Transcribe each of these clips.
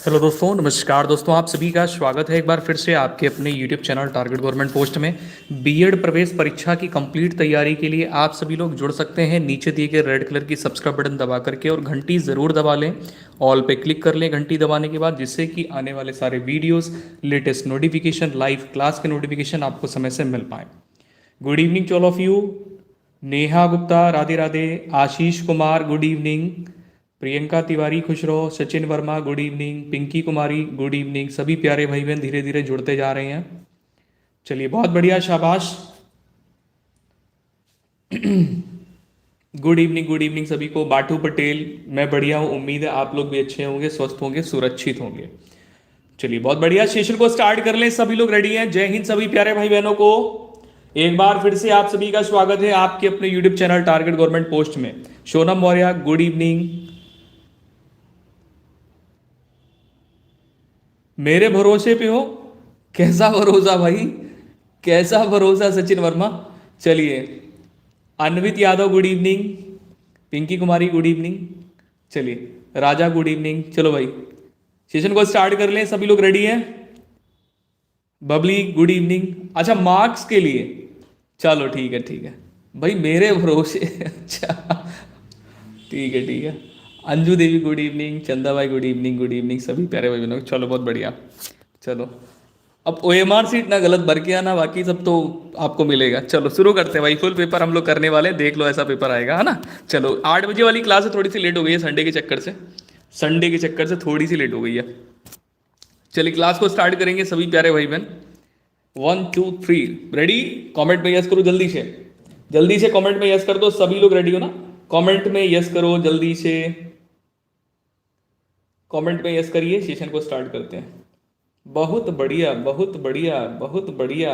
Hello दोस्तों, नमस्कार दोस्तों। आप सभी का स्वागत है एक बार फिर से आपके अपने YouTube channel target government post में। बीएड प्रवेश परीक्षा की कंप्लीट तैयारी के लिए आप सभी लोग जुड़ सकते हैं। नीचे दिए गए रेड कलर की सब्सक्राइब बटन दबा करके और घंटी ज़रूर दबा लें। ऑल पे क्लिक कर लें घंटी दबाने के बाद, जिससे कि आने वाले सारे videos, latest notification, live class के नोटिफिकेशन आपको समय से मिल पाए। Good evening to all of you. Neha Gupta Radhe Radhe, Ashish Kumar good evening, Priyanka Tiwari खुश रहो, Sachin Verma good evening, Pinki Kumari good evening. सभी प्यारे भाई बहन धीरे धीरे जुड़ते जा रहे हैं। चलिए, बहुत बढ़िया, शाबाश। गुड इवनिंग सभी को। बाटू पटेल, मैं बढ़िया हूँ, उम्मीद है आप लोग भी अच्छे होंगे, स्वस्थ होंगे, सुरक्षित होंगे। चलिए, बहुत बढ़िया, सेशन को स्टार्ट कर लें। सभी लोग रेडी हैं? जय हिंद सभी प्यारे भाई बहनों को। एक बार फिर से आप सभी का स्वागत है आपके अपने YouTube channel target government post में। Sonam Maurya good evening. मेरे भरोसे पे हो? कैसा भरोसा भाई, कैसा भरोसा सचिन वर्मा। चलिए, अन्वित Yadav good evening, Pinki Kumari good evening. चलिए, राजा गुड इवनिंग। चलो भाई, सेशन को स्टार्ट कर लें। सभी लोग रेडी हैं? Babli good evening. अच्छा, मार्क्स के लिए चलो ठीक है, ठीक है भाई, मेरे भरोसे। अच्छा, ठीक है। अंजू देवी गुड इवनिंग, चंदा भाई गुड इवनिंग, गुड इवनिंग सभी प्यारे भाई बहनों। चलो, बहुत बढ़िया। चलो, अब ओएमआर सीट ना गलत भर के आना, बाकी सब तो आपको मिलेगा। चलो शुरू करते हैं भाई, फुल पेपर हम लोग करने वाले हैं, देख लो ऐसा पेपर आएगा, है ना। चलो, 8 बजे वाली क्लास है, थोड़ी सी लेट हो गई है संडे के चक्कर से। संडे के चक्कर से थोड़ी सी लेट हो गई है। चलिए, क्लास को स्टार्ट करेंगे सभी प्यारे भाई बहन। 1 2 3 रेडी? कमेंट में यस करो जल्दी से, जल्दी से कमेंट में यस कर दो। सभी लोग रेडी हो ना? कमेंट में यस करो जल्दी से, कमेंट में यस करिए। सेशन को स्टार्ट करते हैं। बहुत बढ़िया, बहुत बढ़िया, बहुत बढ़िया।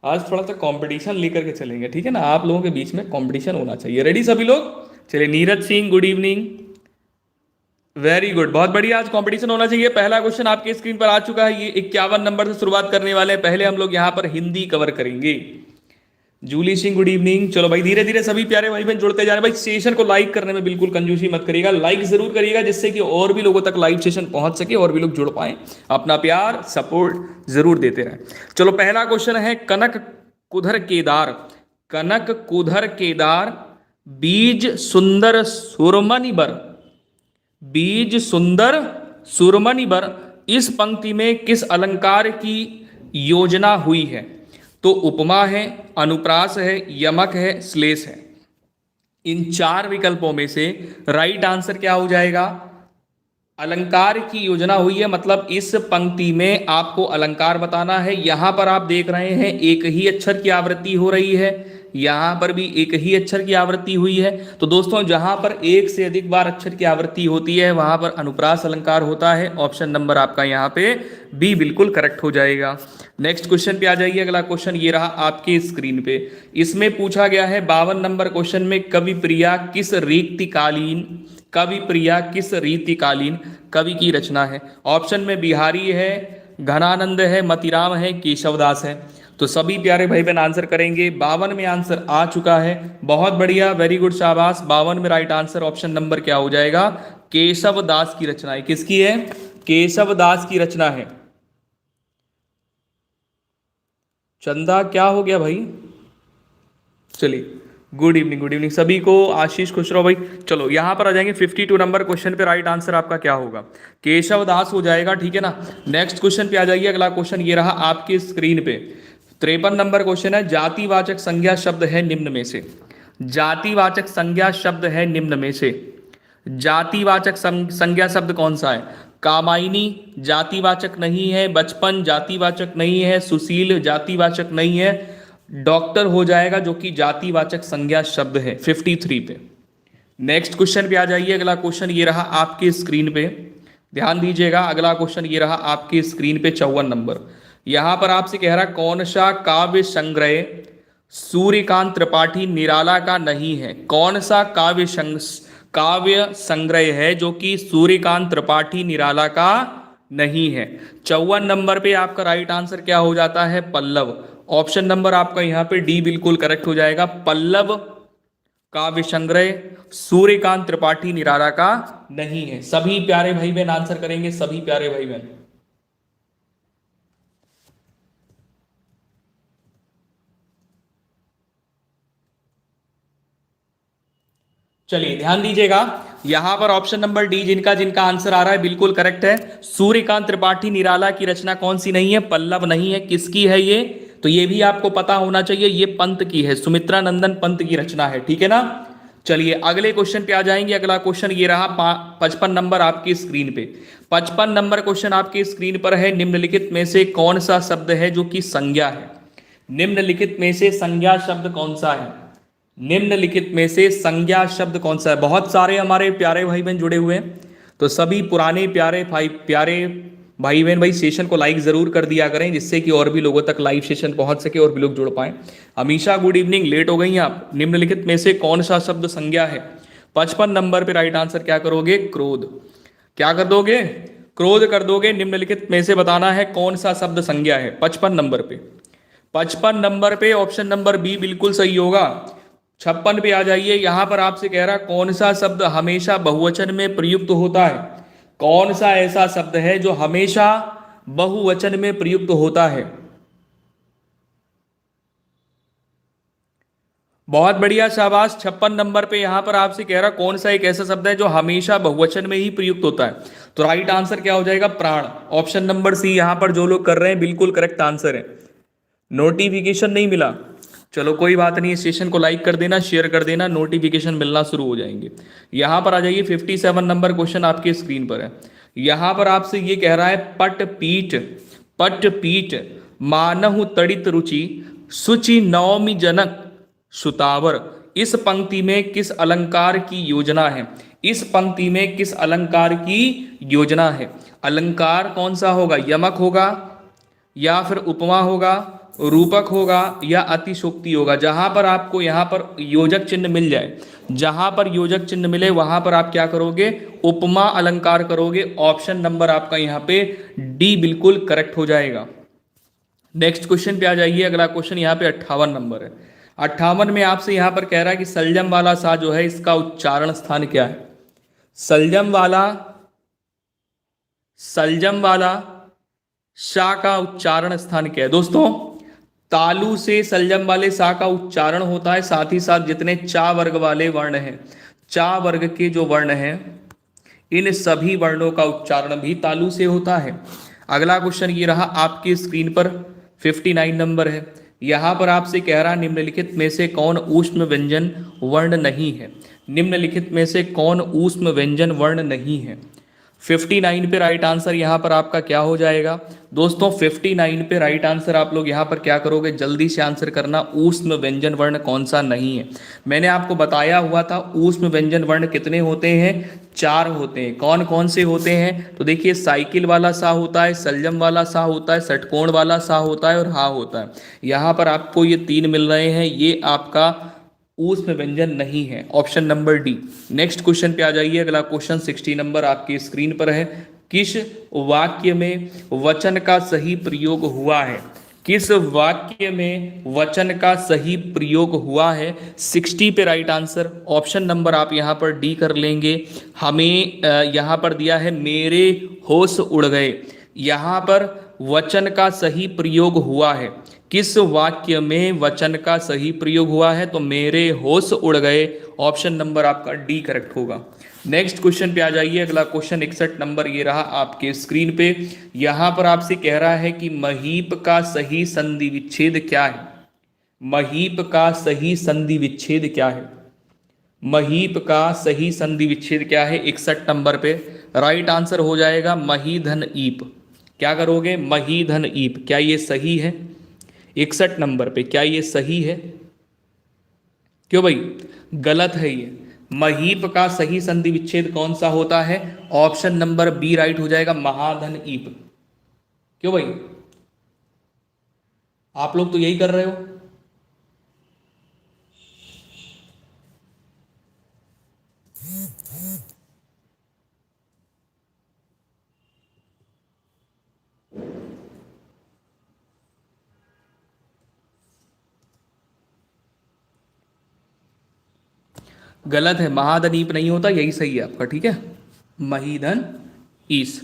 आज थोड़ा सा कंपटीशन लेकर के चलेंगे, ठीक है ना। आप लोगों के बीच में कंपटीशन होना चाहिए। रेडी सभी लोग? चलिए, Neeraj Singh good evening, very good, बहुत बढ़िया। आज कंपटीशन होना चाहिए। पहला क्वेश्चन आपके स्क्रीन पर आ चुका है। ये 51 नंबर से शुरुआत करने वाले हैं। पहले हम लोग यहाँ पर हिंदी कवर करेंगे। Julie Singh good evening. चलो भाई, धीरे धीरे सभी प्यारे भाई बहन जुड़ते जा रहे हैं। भाई, सेशन को लाइक करने में बिल्कुल कंजूसी मत करिएगा, लाइक जरूर करिएगा, जिससे कि और भी लोगों तक लाइव सेशन पहुंच सके और भी लोग जुड़ पाए। अपना प्यार सपोर्ट जरूर देते रहें। चलो, पहला क्वेश्चन है, कनक कुधर केदार, कनक कुधर केदार बीज सुंदर सुरमनि बर, बीज सुंदर सुरमनि बर, इस पंक्ति में किस अलंकार की योजना हुई है? तो उपमा है, अनुप्रास है, यमक है, श्लेष है। इन चार विकल्पों में से राइट आंसर क्या हो जाएगा? अलंकार की योजना हुई है, मतलब इस पंक्ति में आपको अलंकार बताना है। यहां पर आप देख रहे हैं एक ही अक्षर की आवृत्ति हो रही है, यहां पर भी एक ही अक्षर की आवृत्ति हुई है। तो दोस्तों, जहां पर एक से अधिक बार अक्षर की आवृत्ति होती है वहां पर अनुप्रास अलंकार होता है। ऑप्शन नंबर आपका यहां पे बी बिल्कुल करेक्ट हो जाएगा। नेक्स्ट क्वेश्चन पे आ जाइए। अगला क्वेश्चन ये रहा आपके स्क्रीन पे। इसमें पूछा गया है 52 नंबर क्वेश्चन में, कवि प्रिया किस रीतिकालीन, कवि प्रिया किस रीतिकालीन कवि की रचना है? ऑप्शन में बिहारी है, घनानंद है, मतीराम है, केशवदास है। तो सभी प्यारे भाई बहन आंसर करेंगे। 52 में आंसर आ चुका है, बहुत बढ़िया, वेरी गुड, शाबाश। 52 में राइट आंसर ऑप्शन नंबर क्या हो जाएगा? केशवदास की रचना है। किसकी है? केशवदास की रचना है। चंदा क्या हो गया भाई? चलिए, गुड इवनिंग, गुड इवनिंग सभी को। आशीष खुश रहो भाई। चलो, यहां पर आ जाएंगे 52 नंबर क्वेश्चन पे। राइट आंसर आपका क्या होगा? केशवदास हो जाएगा, ठीक है ना। नेक्स्ट क्वेश्चन पे आ जाइए। अगला क्वेश्चन ये रहा आपकी स्क्रीन पे। 53 नंबर क्वेश्चन है, जातिवाचक संज्ञा शब्द है निम्न में से, जातिवाचक संज्ञा शब्द है निम्न में से, जातिवाचक संज्ञा शब्द कौन सा है? कामायनी जातिवाचक नहीं है, बचपन जातिवाचक नहीं है, सुशील जातिवाचक नहीं है, डॉक्टर हो जाएगा जो कि जातिवाचक संज्ञा शब्द है 53 पे। नेक्स्ट क्वेश्चन पे आ जाइए। अगला क्वेश्चन ये रहा आपके स्क्रीन पे, ध्यान दीजिएगा। अगला क्वेश्चन ये रहा आपके स्क्रीन पे 54 नंबर। यहां पर आपसे कह रहा कौन सा काव्य संग्रह सूर्यकांत त्रिपाठी निराला का नहीं है? कौन सा काव्य संग्रह है जो कि सूर्यकांत त्रिपाठी निराला का नहीं है? 54 नंबर पे आपका राइट आंसर क्या हो जाता है? पल्लव। ऑप्शन नंबर आपका यहाँ पे डी बिल्कुल करेक्ट हो जाएगा। पल्लव काव्य संग्रह सूर्यकांत त्रिपाठी निराला का नहीं है। सभी प्यारे भाई बहन आंसर करेंगे, सभी प्यारे भाई बहन। चलिए ध्यान दीजिएगा, यहां पर ऑप्शन नंबर डी जिनका जिनका आंसर आ रहा है बिल्कुल करेक्ट है। सूर्यकांत त्रिपाठी निराला की रचना कौन सी नहीं है? पल्लव नहीं है। किसकी है ये? तो ये भी आपको पता होना चाहिए, ये पंत की है, सुमित्रा नंदन पंत की रचना है, ठीक है ना। चलिए अगले क्वेश्चन पे आ जाएंगे। अगला क्वेश्चन ये रहा 55 नंबर आपकी स्क्रीन पे। 55 नंबर क्वेश्चन आपकी स्क्रीन पर है, निम्नलिखित में से कौन सा शब्द है जो कि संज्ञा है? निम्नलिखित में से संज्ञा शब्द कौन सा है? निम्नलिखित में से संज्ञा शब्द कौन सा है? बहुत सारे हमारे प्यारे भाई बहन जुड़े हुए हैं, तो सभी पुराने प्यारे भाई बहन भाई सेशन को लाइक जरूर कर दिया करें, जिससे कि और भी लोगों तक लाइव सेशन पहुंच सके और भी लोग जुड़ पाए। अमीषा गुड इवनिंग, लेट हो गई हैं आप। निम्नलिखित में से कौन सा शब्द संज्ञा है? 55 नंबर पे राइट आंसर क्या करोगे? क्रोध। क्या कर दोगे? क्रोध कर दोगे। निम्नलिखित में से बताना है कौन सा शब्द संज्ञा है 55 नंबर पे। 55 नंबर पे ऑप्शन नंबर बी बिल्कुल सही होगा। 56 पे आ जाइए, यहां पर आपसे कह रहा कौन सा शब्द हमेशा बहुवचन में प्रयुक्त होता है? कौन सा ऐसा शब्द है जो हमेशा बहुवचन में प्रयुक्त होता है? बहुत बढ़िया, शाबाश। 56 नंबर पे यहां पर आपसे कह रहा कौन सा एक ऐसा शब्द है जो हमेशा बहुवचन में ही प्रयुक्त होता है? तो राइट आंसर क्या हो जाएगा? प्राण। ऑप्शन नंबर सी यहां पर जो लोग कर रहे हैं बिल्कुल करेक्ट आंसर है। नोटिफिकेशन नहीं मिला, चलो कोई बात नहीं, सेशन को लाइक कर देना, शेयर कर देना, नोटिफिकेशन मिलना शुरू हो जाएंगे। यहां पर आ जाइए, 57 नंबर क्वेश्चन आपके स्क्रीन पर है। यहां पर आपसे ये कह रहा है पट पीठ मानहु तड़ित रुचि सुचि नवमी जनक सुतावर। इस पंक्ति में किस अलंकार की योजना है? इस पंक्ति में किस अलंकार की योजना है? अलंकार कौन सा होगा? यमक होगा, या फिर उपमा होगा, रूपक होगा, या अतिशोक्ति होगा? जहां पर आपको यहां पर योजक चिन्ह मिल जाए, जहां पर योजक चिन्ह मिले वहां पर आप क्या करोगे? उपमा अलंकार करोगे। ऑप्शन नंबर आपका यहां पे डी बिल्कुल करेक्ट हो जाएगा। नेक्स्ट क्वेश्चन पे आ जाइए। अगला क्वेश्चन यहाँ पे 58 नंबर है। 58 में आपसे यहां पर कह रहा है कि सलजम वाला सा जो है इसका उच्चारण स्थान क्या है? सलजम वाला सलजम वाला शा का उच्चारण स्थान क्या है? दोस्तों, तालु से सलजम वाले सा का उच्चारण होता है, साथ ही साथ जितने चा वर्ग वाले वर्ण हैं, चा वर्ग के जो वर्ण हैं, इन सभी वर्णों का उच्चारण भी तालु से होता है। अगला क्वेश्चन ये रहा आपकी स्क्रीन पर, 59 नंबर है। यहां पर आपसे कह रहा निम्नलिखित में से कौन ऊष्म व्यंजन वर्ण नहीं है? निम्नलिखित में से कौन ऊष्म व्यंजन वर्ण नहीं है? 59 पे राइट आंसर यहाँ पर आपका क्या हो जाएगा? दोस्तों 59 पे राइट आंसर आप लोग यहाँ पर क्या करोगे? जल्दी से आंसर करना, ऊष्म व्यंजन वर्ण कौन सा नहीं है। मैंने आपको बताया हुआ था ऊष्म व्यंजन वर्ण कितने होते हैं? 4 होते हैं। कौन कौन से होते हैं? तो देखिए, साइकिल वाला सा होता है, सलजम वाला सा होता है, षटकोण वाला सा होता है और हा होता है। यहाँ पर आपको ये 3 मिल रहे हैं, ये आपका ऊष्म व्यंजन नहीं है, option number D. Next question पे आ जाइए। अगला क्वेश्चन 60 नंबर आपकी स्क्रीन पर है। किस वाक्य में वचन का सही प्रयोग हुआ है? किस वाक्य में वचन का सही प्रयोग हुआ है? 60 पे राइट आंसर, ऑप्शन नंबर आप यहां पर डी कर लेंगे। हमें यहां पर दिया है मेरे होश उड़ गए। यहां पर वचन का सही प्रयोग हुआ है। किस वाक्य में वचन का सही प्रयोग हुआ है? तो मेरे होश उड़ गए, ऑप्शन नंबर आपका डी करेक्ट होगा। नेक्स्ट क्वेश्चन पे आ जाइए। अगला क्वेश्चन 61 नंबर ये रहा आपके स्क्रीन पे। यहां पर आपसे कह रहा है कि महीप का सही संधि विच्छेद क्या है? महीप का सही संधि विच्छेद क्या है? महीप का सही संधि विच्छेद क्या है? 61 नंबर पे राइट आंसर हो जाएगा मही धन ईप। क्या करोगे? मही धन ईप। क्या ये सही है? 61 नंबर पे क्या ये सही है? क्यों भाई? गलत है ये। महीप का सही संधि विच्छेद कौन सा होता है? ऑप्शन नंबर बी राइट हो जाएगा, महाधन ईप। क्यों भाई? आप लोग तो यही कर रहे हो। गलत है, महादनीप नहीं होता, यही सही है आपका, ठीक है। महीधन ईस,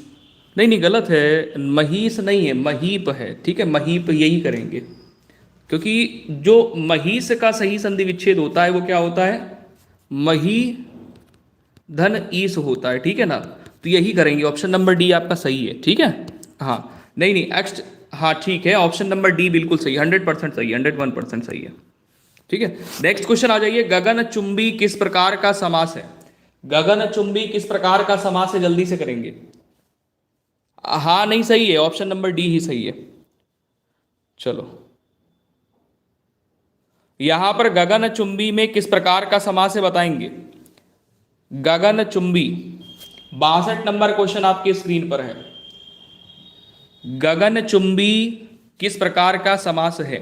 नहीं नहीं गलत है, महीस नहीं है, महीप है, ठीक है, महीप यही करेंगे, क्योंकि जो महीस का सही संधि विच्छेद होता है वो क्या होता है, मही धन ईस होता है, ठीक है ना। तो यही करेंगे, ऑप्शन नंबर डी आपका सही है, ठीक है। हाँ नहीं नहीं नेक्स्ट, हाँ ठीक है, ऑप्शन नंबर डी बिल्कुल सही, 100% सही है, 101% सही है, ठीक है। नेक्स्ट क्वेश्चन आ जाइए, गगनचुंबी किस प्रकार का समास है, गगनचुंबी किस प्रकार का समास है, जल्दी से करेंगे। हाँ नहीं सही है, ऑप्शन नंबर डी ही सही है। चलो, यहां पर गगनचुंबी में किस प्रकार का समास है बताएंगे। गगनचुंबी 62 नंबर क्वेश्चन आपके स्क्रीन पर है, गगनचुंबी किस प्रकार का समास है।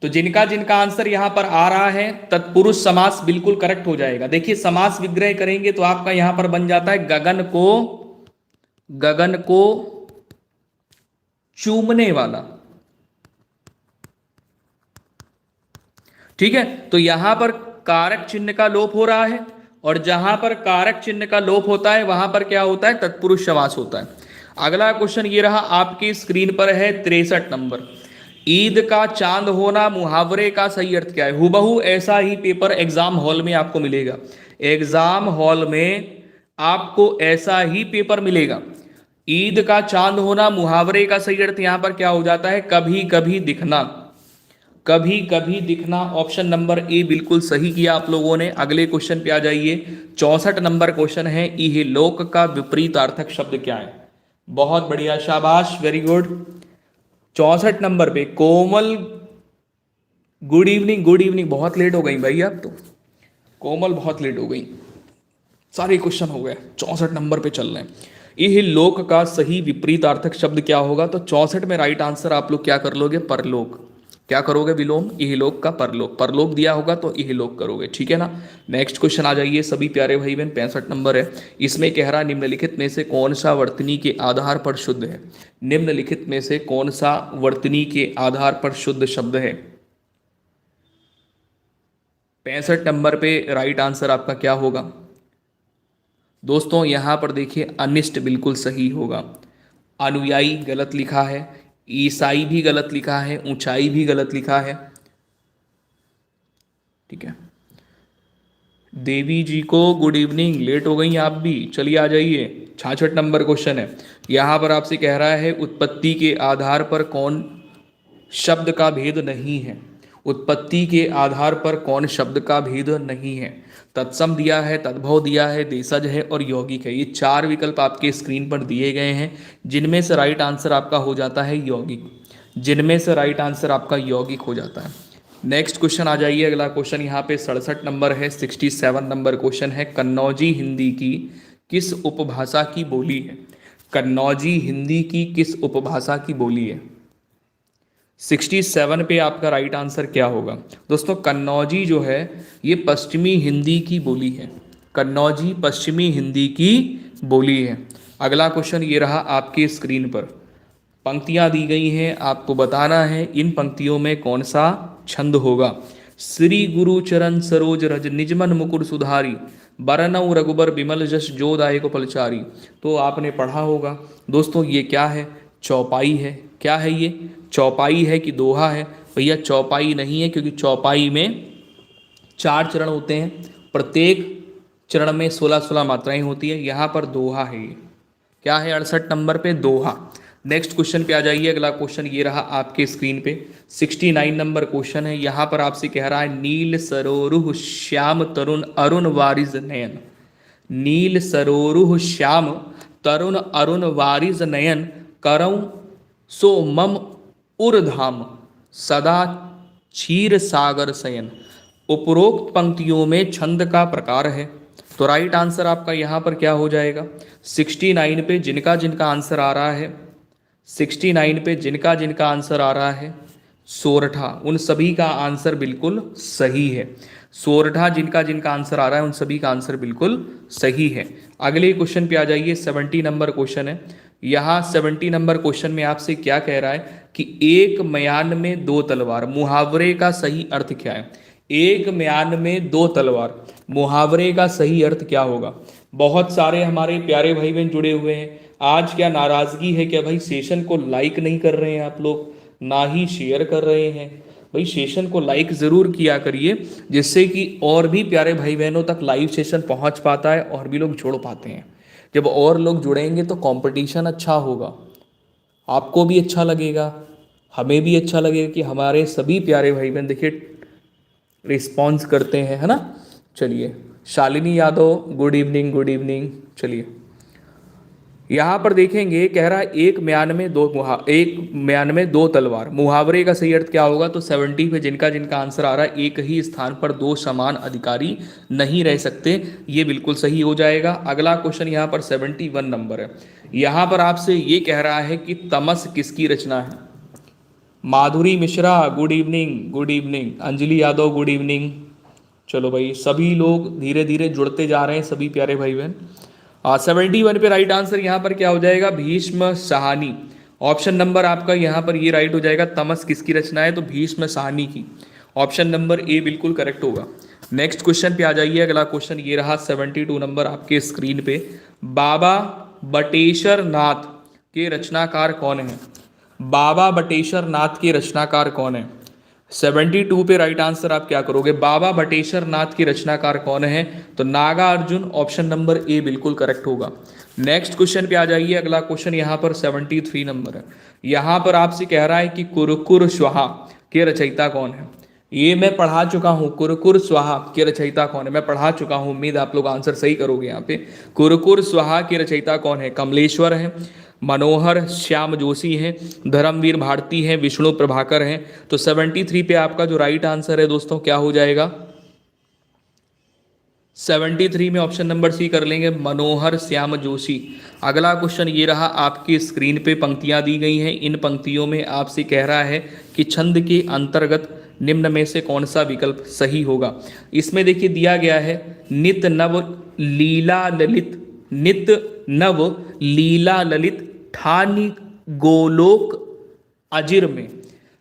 तो जिनका जिनका आंसर यहां पर आ रहा है तत्पुरुष समास बिल्कुल करेक्ट हो जाएगा। देखिए समास विग्रह करेंगे तो आपका यहां पर बन जाता है गगन को चूमने वाला, ठीक है। तो यहां पर कारक चिन्ह का लोप हो रहा है, और जहां पर कारक चिन्ह का लोप होता है वहां पर क्या होता है, तत्पुरुष समास होता है। अगला क्वेश्चन ये रहा आपकी स्क्रीन पर है 63 नंबर, ईद का चांद होना मुहावरे का सही अर्थ क्या है। हुबहू ऐसा ही पेपर एग्जाम हॉल में आपको मिलेगा, एग्जाम हॉल में आपको ऐसा ही पेपर मिलेगा। ईद का चांद होना मुहावरे का सही अर्थ यहां पर क्या हो जाता है, कभी कभी दिखना, कभी कभी दिखना। ऑप्शन नंबर ए बिल्कुल सही किया आप लोगों ने। अगले क्वेश्चन पे आ जाइए, 64 नंबर क्वेश्चन है, इहलोक का विपरीतार्थक शब्द क्या है। बहुत बढ़िया, शाबाश, वेरी गुड। 64 नंबर पे कोमल, गुड इवनिंग, गुड इवनिंग। बहुत लेट हो गई भाई आप तो, कोमल बहुत लेट हो गई, सारे क्वेश्चन हो गए, 64 नंबर पे चल रहे हैं। इहलोक का सही विपरीतार्थक शब्द क्या होगा, तो 64 में राइट आंसर आप लोग क्या कर लोगे, परलोक। क्या करोगे, विलोम, इहलोक का परलोक, परलोक दिया होगा तो इहलोक करोगे, ठीक है ना। नेक्स्ट क्वेश्चन आ जाइए सभी प्यारे भाई बहन, 65 नंबर है। इसमें कह रहा निम्नलिखित में से कौन सा वर्तनी के आधार पर शुद्ध है, निम्नलिखित में से कौन सा वर्तनी के आधार पर शुद्ध शब्द है। 65 नंबर पे राइट आंसर आपका क्या होगा दोस्तों, यहां पर देखिए अनिष्ट बिल्कुल सही होगा, अनुयायी गलत लिखा है, ईसाई भी गलत लिखा है, ऊंचाई भी गलत लिखा है, ठीक है। देवी जी को गुड इवनिंग, लेट हो गई आप भी, चलिए आ जाइए। 66 नंबर क्वेश्चन है, यहां पर आपसे कह रहा है उत्पत्ति के आधार पर कौन शब्द का भेद नहीं है, उत्पत्ति के आधार पर कौन शब्द का भेद नहीं है। तत्सम दिया है, तद्भव दिया है, देशज है और यौगिक है। ये 4 विकल्प आपके स्क्रीन पर दिए गए हैं, जिनमें से राइट आंसर आपका हो जाता है यौगिक, जिनमें से राइट आंसर आपका यौगिक हो जाता है। नेक्स्ट क्वेश्चन आ जाइए, अगला क्वेश्चन यहाँ पे 67 नंबर है, 67 नंबर क्वेश्चन है, कन्नौजी हिंदी की किस उपभाषा की बोली है। कन्नौजी हिंदी की किस उपभाषा की बोली है। 67 पे आपका राइट आंसर क्या होगा दोस्तों, कन्नौजी जो है ये पश्चिमी हिंदी की बोली है, कन्नौजी पश्चिमी हिंदी की बोली है। अगला क्वेश्चन ये रहा आपके स्क्रीन पर, पंक्तियां दी गई हैं, आपको बताना है इन पंक्तियों में कौन सा छंद होगा। श्री गुरु चरण सरोज रज निजमन मुकुर सुधारी, बरनऊ रघुबर विमल जस जो दायक फलचारी। तो आपने पढ़ा होगा दोस्तों, ये क्या है, चौपाई है। क्या है ये, चौपाई है कि दोहा है। भैया चौपाई नहीं है, क्योंकि चौपाई में 4 चरण होते हैं, प्रत्येक चरण में 16-16 मात्राएं होती है। यहाँ पर दोहा है ये, क्या है 68 नंबर पे दोहा। नेक्स्ट क्वेश्चन पे आ जाइए, अगला क्वेश्चन ये रहा आपके स्क्रीन पे, 69 नंबर क्वेश्चन है। यहाँ पर आपसे कह रहा है नील सरोरुह श्याम तरुण अरुण वारिज नयन, नील सरोरुह श्याम तरुण अरुण वारिज नयन, करऊं सो मम उर्धाम सदा क्षीर सागर शयन। उपरोक्त पंक्तियों में छंद का प्रकार है, तो राइट आंसर आपका यहाँ पर क्या हो जाएगा। 69 पे जिनका जिनका आंसर आ रहा है, 69 पे जिनका जिनका आंसर आ रहा है सोरठा, उन सभी का आंसर बिल्कुल सही है। सोरठा जिनका जिनका आंसर आ रहा है उन सभी का आंसर बिल्कुल सही है। अगले क्वेश्चन पे आ जाइए, 70 नंबर क्वेश्चन है। यहाँ 70 नंबर क्वेश्चन में आपसे क्या कह रहा है कि एक म्यान में 2 तलवार, मुहावरे का सही अर्थ क्या है। एक म्यान में दो तलवार, मुहावरे का सही अर्थ क्या होगा? बहुत सारे हमारे प्यारे भाई बहन जुड़े हुए हैं। आज क्या नाराजगी है क्या भाई? सेशन को लाइक नहीं कर रहे हैं आप लोग, ना ही शेयर कर रहे हैं। भाई सेशन को लाइक जरूर किया करिए, जिससे कि और भी प्यारे भाई बहनों तक लाइव सेशन पहुंच पाता है और भी लोग जुड़ पाते हैं। जब और लोग जुड़ेंगे तो कंपटीशन अच्छा होगा, आपको भी अच्छा लगेगा, हमें भी अच्छा लगेगा कि हमारे सभी प्यारे भाई बहन देखिए रिस्पॉन्स करते हैं, है ना। चलिए, Shalini Yadav good evening, good evening. चलिए, यहाँ पर देखेंगे, कह रहा है एक म्यान में दो तलवार, मुहावरे का सही अर्थ क्या होगा? तो 70 पे जिनका जिनका आंसर आ रहा है, एक ही स्थान पर दो समान अधिकारी नहीं रह सकते, ये बिल्कुल सही हो जाएगा। अगला क्वेश्चन यहाँ पर 71 नंबर है। यहाँ पर आपसे ये कह रहा है कि तमस किसकी रचना है? Madhuri Mishra good evening, good evening. Anjali Yadav good evening. चलो भाई, सभी लोग धीरे धीरे जुड़ते जा रहे हैं, सभी प्यारे भाई बहन। 71 पे राइट आंसर यहाँ पर क्या हो जाएगा? भीष्म साहनी। ऑप्शन नंबर आपका यहाँ पर ये राइट हो जाएगा। तमस किसकी रचना है? तो भीष्म साहनी की। ऑप्शन नंबर ए बिल्कुल करेक्ट होगा। नेक्स्ट क्वेश्चन पे आ जाइए। अगला क्वेश्चन ये रहा 72 नंबर आपके स्क्रीन पे। बाबा बटेश्वर नाथ के रचनाकार कौन है? बाबा बटेश्वर नाथ के रचनाकार कौन है? 72 पे राइट आंसर आप क्या करोगे? बाबा बटेश्वर नाथ के रचनाकार कौन है? तो Naga Arjun. Option number A बिल्कुल करेक्ट होगा। नेक्स्ट क्वेश्चन पे आ जाइए। अगला क्वेश्चन यहाँ पर 73 नंबर है। यहाँ पर आपसे कह रहा है कि कुरकुर स्वाहा के रचयिता कौन है? ये मैं पढ़ा चुका हूँ। कुरकुर स्वाहा के रचयिता कौन है? मैं पढ़ा चुका हूँ, उम्मीद आप लोग आंसर सही करोगे। यहाँ पे कुरकुर स्वाहा के रचयिता कौन है? कमलेश्वर है, मनोहर श्याम जोशी हैं, धर्मवीर भारती हैं, विष्णु प्रभाकर हैं। तो 73 पे आपका जो राइट आंसर है दोस्तों क्या हो जाएगा? 73 में ऑप्शन नंबर सी कर लेंगे, मनोहर श्याम जोशी। अगला क्वेश्चन ये रहा, आपकी स्क्रीन पे पंक्तियां दी गई हैं। इन पंक्तियों में आपसे कह रहा है कि छंद के अंतर्गत निम्न में से कौन सा विकल्प सही होगा? इसमें देखिए दिया गया है, नित नव लीला ललित, नित नव लीला ललित ठानी गोलोक अजिर में,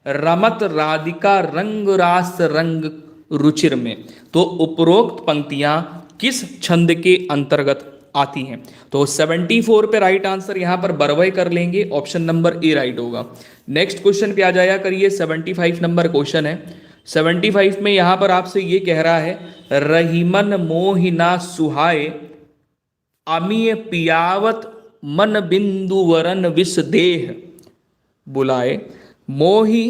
रमत राधिका रंग रास रंग रुचिर में। तो उपरोक्त पंक्तियां किस छंद के अंतर्गत आती हैं? तो 74 पे राइट आंसर यहां पर बरवय कर लेंगे। ऑप्शन नंबर ए राइट होगा। नेक्स्ट क्वेश्चन पे आ जाया करिए। 75 नंबर क्वेश्चन है। 75 में यहां पर आपसे ये कह रहा है, रहीमन मोहिना सुहाए अमीय पियावत मन बिंदु वरन विष देह बुलाए। मोहि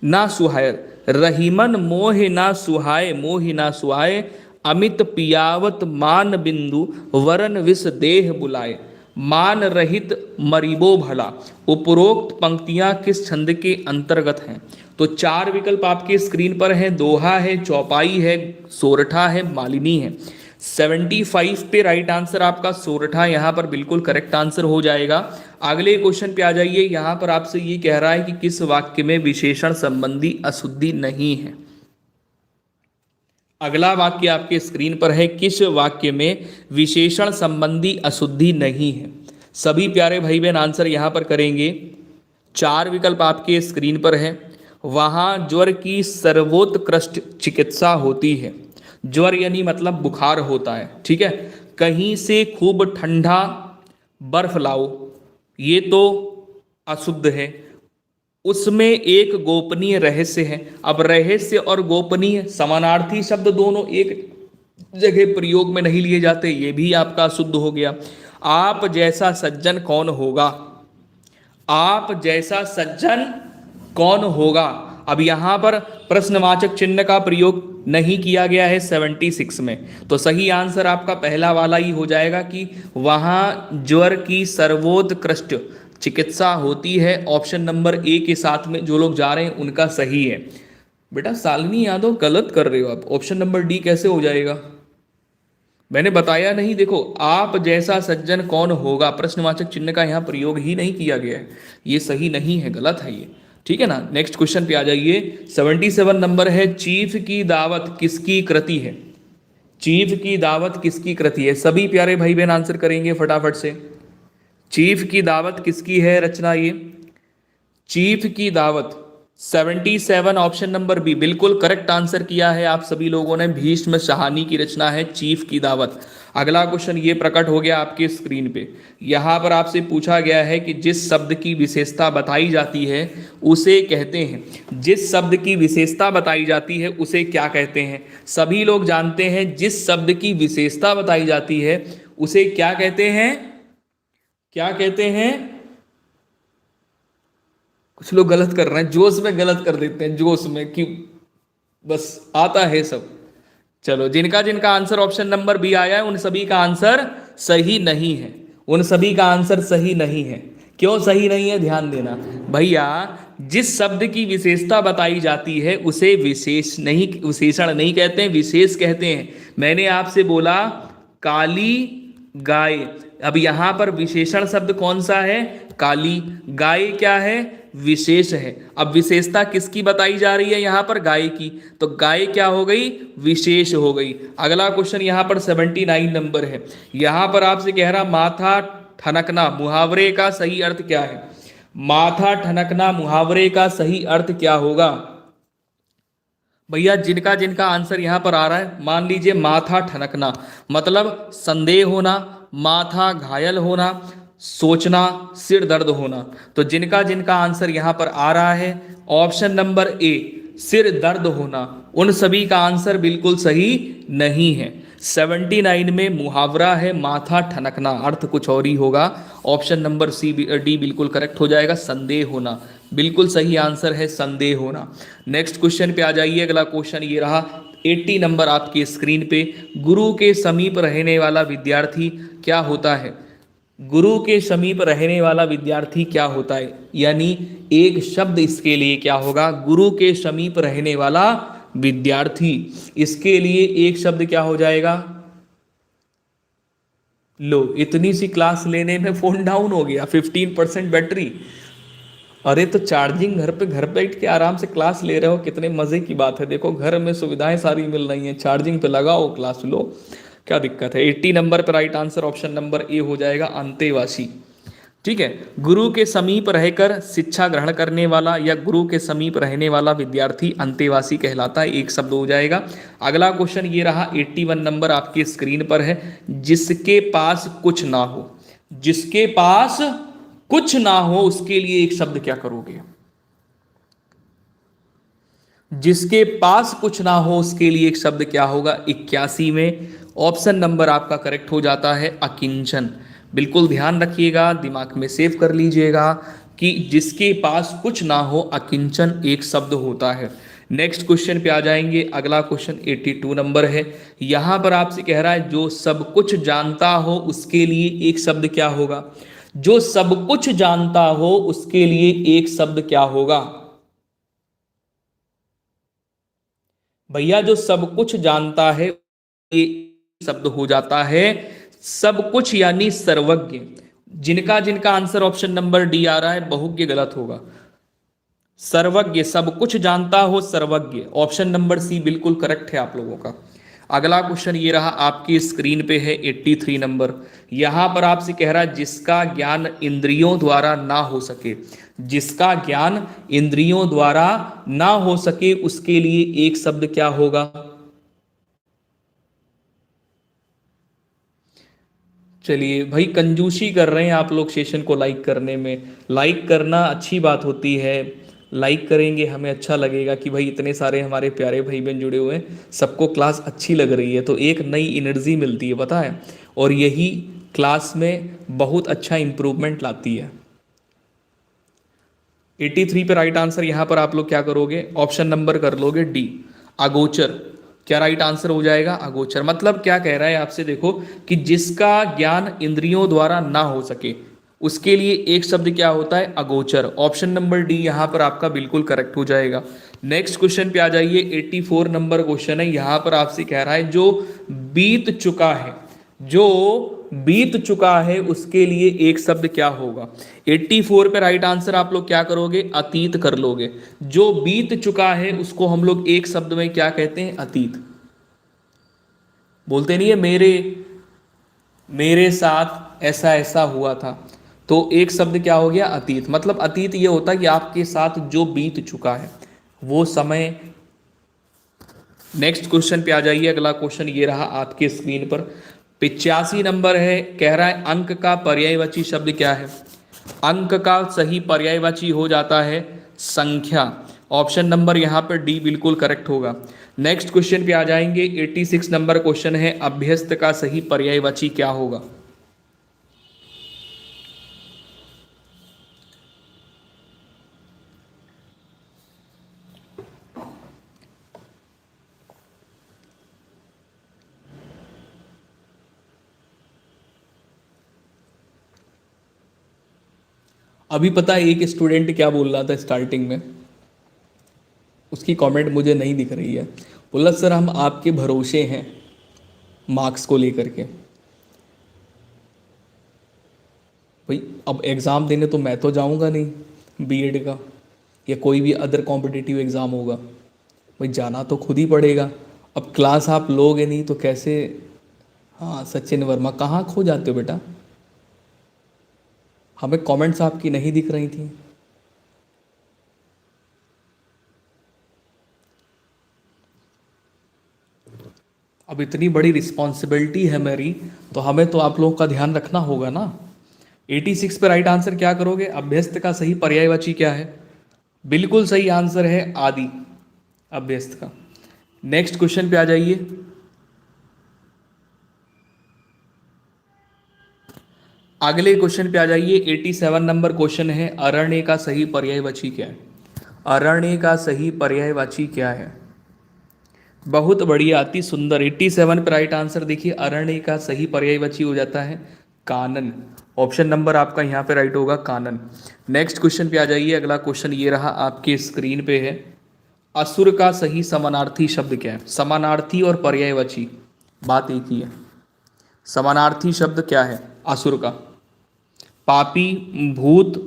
ना सुहाय, रहीमन मोहि ना सुहाय, मोहि ना सुहाय अमित पियावत मान बिंदु वरन विष देह बुलाए, मान रहित मरीबो भला। उपरोक्त पंक्तियां किस छंद के अंतर्गत हैं? तो चार विकल्प आपके स्क्रीन पर हैं। दोहा है, चौपाई है, सोरठा है, मालिनी है। 75 पे राइट आंसर आपका सोरठा यहां पर बिल्कुल करेक्ट आंसर हो जाएगा। अगले क्वेश्चन पे आ जाइए। यहां पर आपसे ये कह रहा है कि किस वाक्य में विशेषण संबंधी अशुद्धि नहीं है? अगला वाक्य आपके स्क्रीन पर है, किस वाक्य में विशेषण संबंधी अशुद्धि नहीं है? सभी प्यारे भाई बहन आंसर यहां पर करेंगे। चार विकल्प आपके स्क्रीन पर है। वहां ज्वर की सर्वोत्कृष्ट चिकित्सा होती है। ज्वर यानी मतलब बुखार होता है, ठीक है। कहीं से खूब ठंडा बर्फ लाओ, ये तो अशुद्ध है। उसमें एक गोपनीय रहस्य है। अब रहस्य और गोपनीय समानार्थी शब्द दोनों एक जगह प्रयोग में नहीं लिए जाते, ये भी आपका अशुद्ध हो गया। आप जैसा सज्जन कौन होगा? आप जैसा सज्जन कौन होगा? अब यहां पर प्रश्नवाचक चिन्ह का प्रयोग नहीं किया गया है 76 में, तो सही आंसर आपका पहला वाला ही हो जाएगा कि वहां ज्वर की सर्वोत्कृष्ट चिकित्सा होती है। ऑप्शन नंबर ए के साथ में जो लोग जा रहे हैं उनका सही है। बेटा शालिनी यादव गलत कर रहे हो आप, ऑप्शन नंबर डी कैसे हो जाएगा? मैंने बताया नहीं, देखो आप जैसा सज्जन कौन होगा, प्रश्नवाचक चिन्ह का यहाँ प्रयोग ही नहीं किया गया है, ये सही नहीं है, गलत है ये, ठीक है ना। नेक्स्ट क्वेश्चन पे आ जाइए। 77 नंबर है, चीफ की दावत किसकी कृति है? चीफ की दावत किसकी कृति है? सभी प्यारे भाई बहन आंसर करेंगे फटाफट से। चीफ की दावत किसकी है रचना? ये चीफ की दावत 77 ऑप्शन नंबर बी बिल्कुल करेक्ट आंसर किया है आप सभी लोगों ने। भीष्म शाहानी की रचना है चीफ की दावत। अगला क्वेश्चन ये प्रकट हो गया आपके स्क्रीन पे। यहां पर आपसे पूछा गया है कि जिस शब्द की विशेषता बताई जाती है उसे कहते हैं, जिस शब्द की विशेषता बताई जाती है उसे क्या कहते हैं। सभी लोग जानते हैं जिस शब्द की विशेषता बताई जाती है उसे क्या कहते हैं, क्या कहते हैं। कुछ लोग गलत कर रहे हैं, जोश में गलत कर देते हैं, जोश में कि बस आता है सब। चलो, जिनका जिनका आंसर ऑप्शन नंबर बी आया है उन सभी का आंसर सही नहीं है, उन सभी का आंसर सही नहीं है। क्यों सही नहीं है, ध्यान देना भैया। जिस शब्द की विशेषता बताई जाती है उसे विशेष नहीं, विशेषण नहीं कहते हैं, विशेष कहते हैं। मैंने आपसे बोला काली गाय, अब यहां पर विशेषण शब्द कौन सा है, काली। गाय क्या है, विशेष है। अब विशेषता किसकी बताई जा रही है यहां पर, गाय की, तो गाय क्या हो गई, विशेष हो गई। अगला क्वेश्चन यहां पर 79 नंबर है। यहां पर आपसे कह रहा माथा ठनकना मुहावरे का सही अर्थ क्या है। माथा ठनकना मुहावरे का सही अर्थ क्या होगा भैया। जिनका जिनका आंसर यहां पर आ रहा है, मान लीजिए माथा ठनकना मतलब संदेह होना, माथा घायल होना, सोचना, सिर दर्द होना। तो जिनका जिनका आंसर यहां पर आ रहा है ऑप्शन नंबर ए सिर दर्द होना, उन सभी का आंसर बिल्कुल सही नहीं है। 79 में मुहावरा है माथा ठनकना, अर्थ कुछ और ही होगा। ऑप्शन नंबर सी डी बिल्कुल करेक्ट हो जाएगा, संदेह होना। बिल्कुल सही आंसर है संदेह होना। नेक्स्ट क्वेश्चन पे आ जाइए। अगला क्वेश्चन ये रहा 80 नंबर आपकी स्क्रीन पे। गुरु के समीप रहने वाला विद्यार्थी क्या होता है। गुरु के समीप रहने वाला विद्यार्थी क्या होता है, यानी एक शब्द इसके लिए क्या होगा, गुरु के समीप रहने वाला विद्यार्थी। इसके लिए एक शब्द क्या हो जाएगा। लो, इतनी सी क्लास लेने में फोन डाउन हो गया, 15% बैटरी। अरे तो चार्जिंग घर बैठ के आराम से क्लास ले रहे हो, कितने मजे की बात है। देखो घर में सुविधाएं सारी मिल रही हैं, चार्जिंग पे लगाओ क्लास लो, क्या दिक्कत है। 80 नंबर पर right answer option number A हो जाएगा, अंतेवासी। ठीक है, गुरु के समीप रहकर शिक्षा ग्रहण करने वाला या गुरु के समीप रहने वाला विद्यार्थी अंतेवासी कहलाता है, एक शब्द हो जाएगा। अगला क्वेश्चन ये रहा 81 नंबर आपकी स्क्रीन पर है। जिसके पास कुछ ना हो, जिसके पास कुछ ना हो उसके लिए एक शब्द क्या करोगे। जिसके पास कुछ ना हो उसके लिए एक शब्द क्या होगा। 81 में ऑप्शन नंबर आपका करेक्ट हो जाता है अकिंचन। बिल्कुल ध्यान रखिएगा, दिमाग में सेव कर लीजिएगा कि जिसके पास कुछ ना हो अकिंचन एक शब्द होता है। नेक्स्ट क्वेश्चन पे आ जाएंगे। अगला क्वेश्चन 82 नंबर है। यहां पर आपसे कह रहा है जो सब कुछ जानता हो उसके लिए एक शब्द क्या होगा। जो सब कुछ जानता हो उसके लिए एक शब्द क्या होगा भैया। जो सब कुछ जानता है ये शब्द हो जाता है सब कुछ, यानी सर्वज्ञ। जिनका जिनका आंसर ऑप्शन नंबर डी आ रहा है बहुज्ञ गलत होगा। सर्वज्ञ, सब कुछ जानता हो सर्वज्ञ, ऑप्शन नंबर सी बिल्कुल करेक्ट है आप लोगों का। अगला क्वेश्चन ये रहा आपकी स्क्रीन पे है 83 नंबर। यहां पर आपसे कह रहा है जिसका ज्ञान इंद्रियों द्वारा ना हो सके, जिसका ज्ञान इंद्रियों द्वारा ना हो सके उसके लिए एक शब्द क्या होगा। चलिए भाई, कंजूसी कर रहे हैं आप लोग सेशन को लाइक करने में। लाइक करना अच्छी बात होती है, लाइक करेंगे हमें अच्छा लगेगा कि भाई इतने सारे हमारे प्यारे भाई बहन जुड़े हुए हैं, सबको क्लास अच्छी लग रही है, तो एक नई एनर्जी मिलती है पता है, और यही क्लास में बहुत अच्छा इंप्रूवमेंट लाती है। 83 पे राइट आंसर यहां पर आप लोग क्या करोगे, ऑप्शन नंबर कर लोगे डी अगोचर। क्या राइट आंसर हो जाएगा, अगोचर। मतलब क्या कह रहा है आपसे, देखो कि जिसका ज्ञान इंद्रियों द्वारा ना हो सके उसके लिए एक शब्द क्या होता है, अगोचर। ऑप्शन नंबर डी यहां पर आपका बिल्कुल करेक्ट हो जाएगा। नेक्स्ट क्वेश्चन पे आ जाइए। 84 नंबर क्वेश्चन है। यहां पर आपसे कह रहा है जो बीत चुका है, जो बीत चुका है उसके लिए एक शब्द क्या होगा। 84 पे राइट आंसर आप लोग क्या करोगे, अतीत कर लोगे। जो बीत चुका है उसको हम लोग एक शब्द में क्या कहते हैं, अतीत। बोलते नहीं है मेरे साथ ऐसा ऐसा हुआ था, तो एक शब्द क्या हो गया, अतीत। मतलब अतीत ये होता है कि आपके साथ जो बीत चुका है वो समय। नेक्स्ट क्वेश्चन पे आ जाइए। अगला क्वेश्चन ये रहा आपके स्क्रीन पर, 85 नंबर है। कह रहा है अंक का पर्यायवाची शब्द क्या है। अंक का सही पर्यायवाची हो जाता है संख्या। ऑप्शन नंबर यहाँ पर डी बिल्कुल करेक्ट होगा। नेक्स्ट क्वेश्चन पे आ जाएंगे। 86 नंबर क्वेश्चन है, अभ्यस्त का सही पर्यायवाची क्या होगा। अभी पता है एक स्टूडेंट क्या बोल रहा था स्टार्टिंग में, उसकी कमेंट मुझे नहीं दिख रही है। बोला सर हम आपके भरोसे हैं मार्क्स को लेकर के। भाई अब एग्ज़ाम देने तो मैं तो जाऊंगा नहीं बीएड का या कोई भी अदर कॉम्पिटिटिव एग्ज़ाम होगा, भाई जाना तो खुद ही पड़ेगा। अब क्लास आप लोगे नहीं तो कैसे। हाँ सचिन वर्मा कहाँ खो जाते हो बेटा, हमें कमेंट्स आपकी नहीं दिख रही थी। अब इतनी बड़ी रिस्पॉन्सिबिलिटी है मेरी, तो हमें तो आप लोगों का ध्यान रखना होगा ना। 86 पे राइट आंसर क्या करोगे, अभ्यस्त का सही पर्यायवाची क्या है। बिल्कुल सही आंसर है आदि, अभ्यस्त का। नेक्स्ट क्वेश्चन पे आ जाइए। अगले क्वेश्चन पे आ जाइए। 87 नंबर क्वेश्चन है, अरण्य का सही पर्यायवाची क्या है। अरण्य का सही पर्यायवाची क्या है। बहुत बढ़िया, अति सुंदर। 87 पे राइट आंसर देखिए, अरण्य का सही पर्यायवाची हो जाता है कानन। ऑप्शन नंबर आपका यहाँ पे राइट होगा, कानन। नेक्स्ट क्वेश्चन पे आ जाइए। अगला क्वेश्चन ये रहा आपके स्क्रीन पे है, असुर का सही समानार्थी शब्द क्या है। समानार्थी और पर्यायवाची बात एक ही है। समानार्थी शब्द क्या है असुर का, पापी, भूत,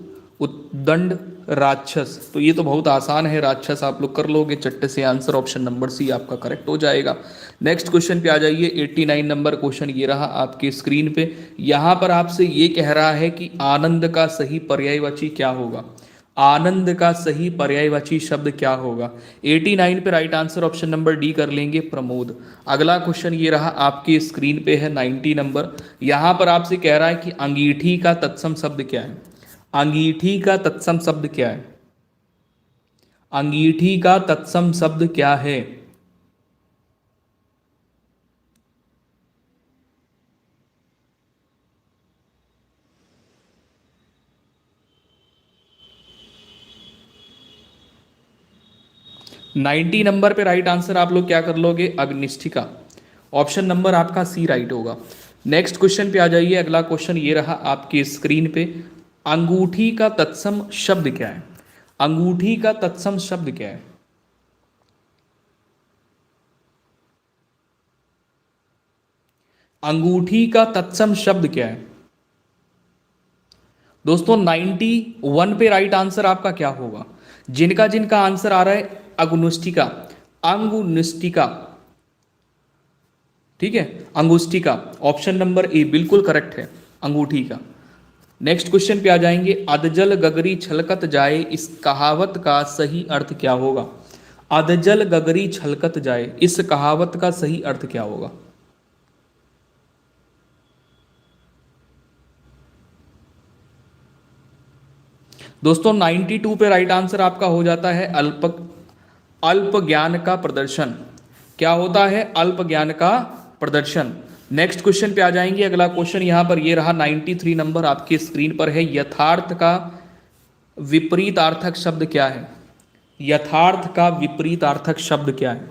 उद्दंड, राक्षस। तो ये तो बहुत आसान है, राक्षस आप लोग कर लोगे चट्टे से। आंसर ऑप्शन नंबर सी आपका करेक्ट हो जाएगा। नेक्स्ट क्वेश्चन पे आ जाइए। 89 नंबर क्वेश्चन ये रहा आपके स्क्रीन पे। यहाँ पर आपसे ये कह रहा है कि आनंद का सही पर्यायवाची क्या होगा। आनंद का सही पर्यायवाची शब्द क्या होगा। 89 पे right answer option number D कर लेंगे, प्रमोद। अगला क्वेश्चन ये रहा आपकी स्क्रीन पे है 90 नंबर। यहाँ पर आपसे कह रहा है कि अंगीठी का तत्सम शब्द क्या है। अंगीठी का तत्सम शब्द क्या है। अंगीठी का तत्सम शब्द क्या है। नाइन्टी नंबर पे राइट आंसर आप लोग क्या कर लोगे, अग्निष्ठिका। ऑप्शन नंबर आपका सी राइट होगा। नेक्स्ट क्वेश्चन पे आ जाइए। अगला क्वेश्चन ये रहा आपकी स्क्रीन पे, अंगूठी का तत्सम शब्द क्या है। अंगूठी का तत्सम शब्द क्या है। अंगूठी का तत्सम शब्द क्या है दोस्तों। 91 पे राइट आंसर आपका क्या होगा। जिनका जिनका आंसर आ रहा है अगुनुष्टिका, अंगुनिष्टिका, ठीक है, अंगुष्टिका। ऑप्शन नंबर ए बिल्कुल करेक्ट है, अंगूठी का। नेक्स्ट क्वेश्चन पे आ जाएंगे। अधजल गगरी छलकत जाए, इस कहावत का सही अर्थ क्या होगा। अधजल गगरी छलकत जाए, इस कहावत का सही अर्थ क्या होगा। दोस्तों 92 पे राइट आंसर आपका हो जाता है अल्प ज्ञान का प्रदर्शन। क्या होता है, अल्प ज्ञान का प्रदर्शन। नेक्स्ट क्वेश्चन पे आ जाएंगे। अगला क्वेश्चन यहां पर ये रहा 93 नंबर आपकी स्क्रीन पर है, यथार्थ का विपरीतार्थक शब्द क्या है। यथार्थ का विपरीतार्थक शब्द क्या है।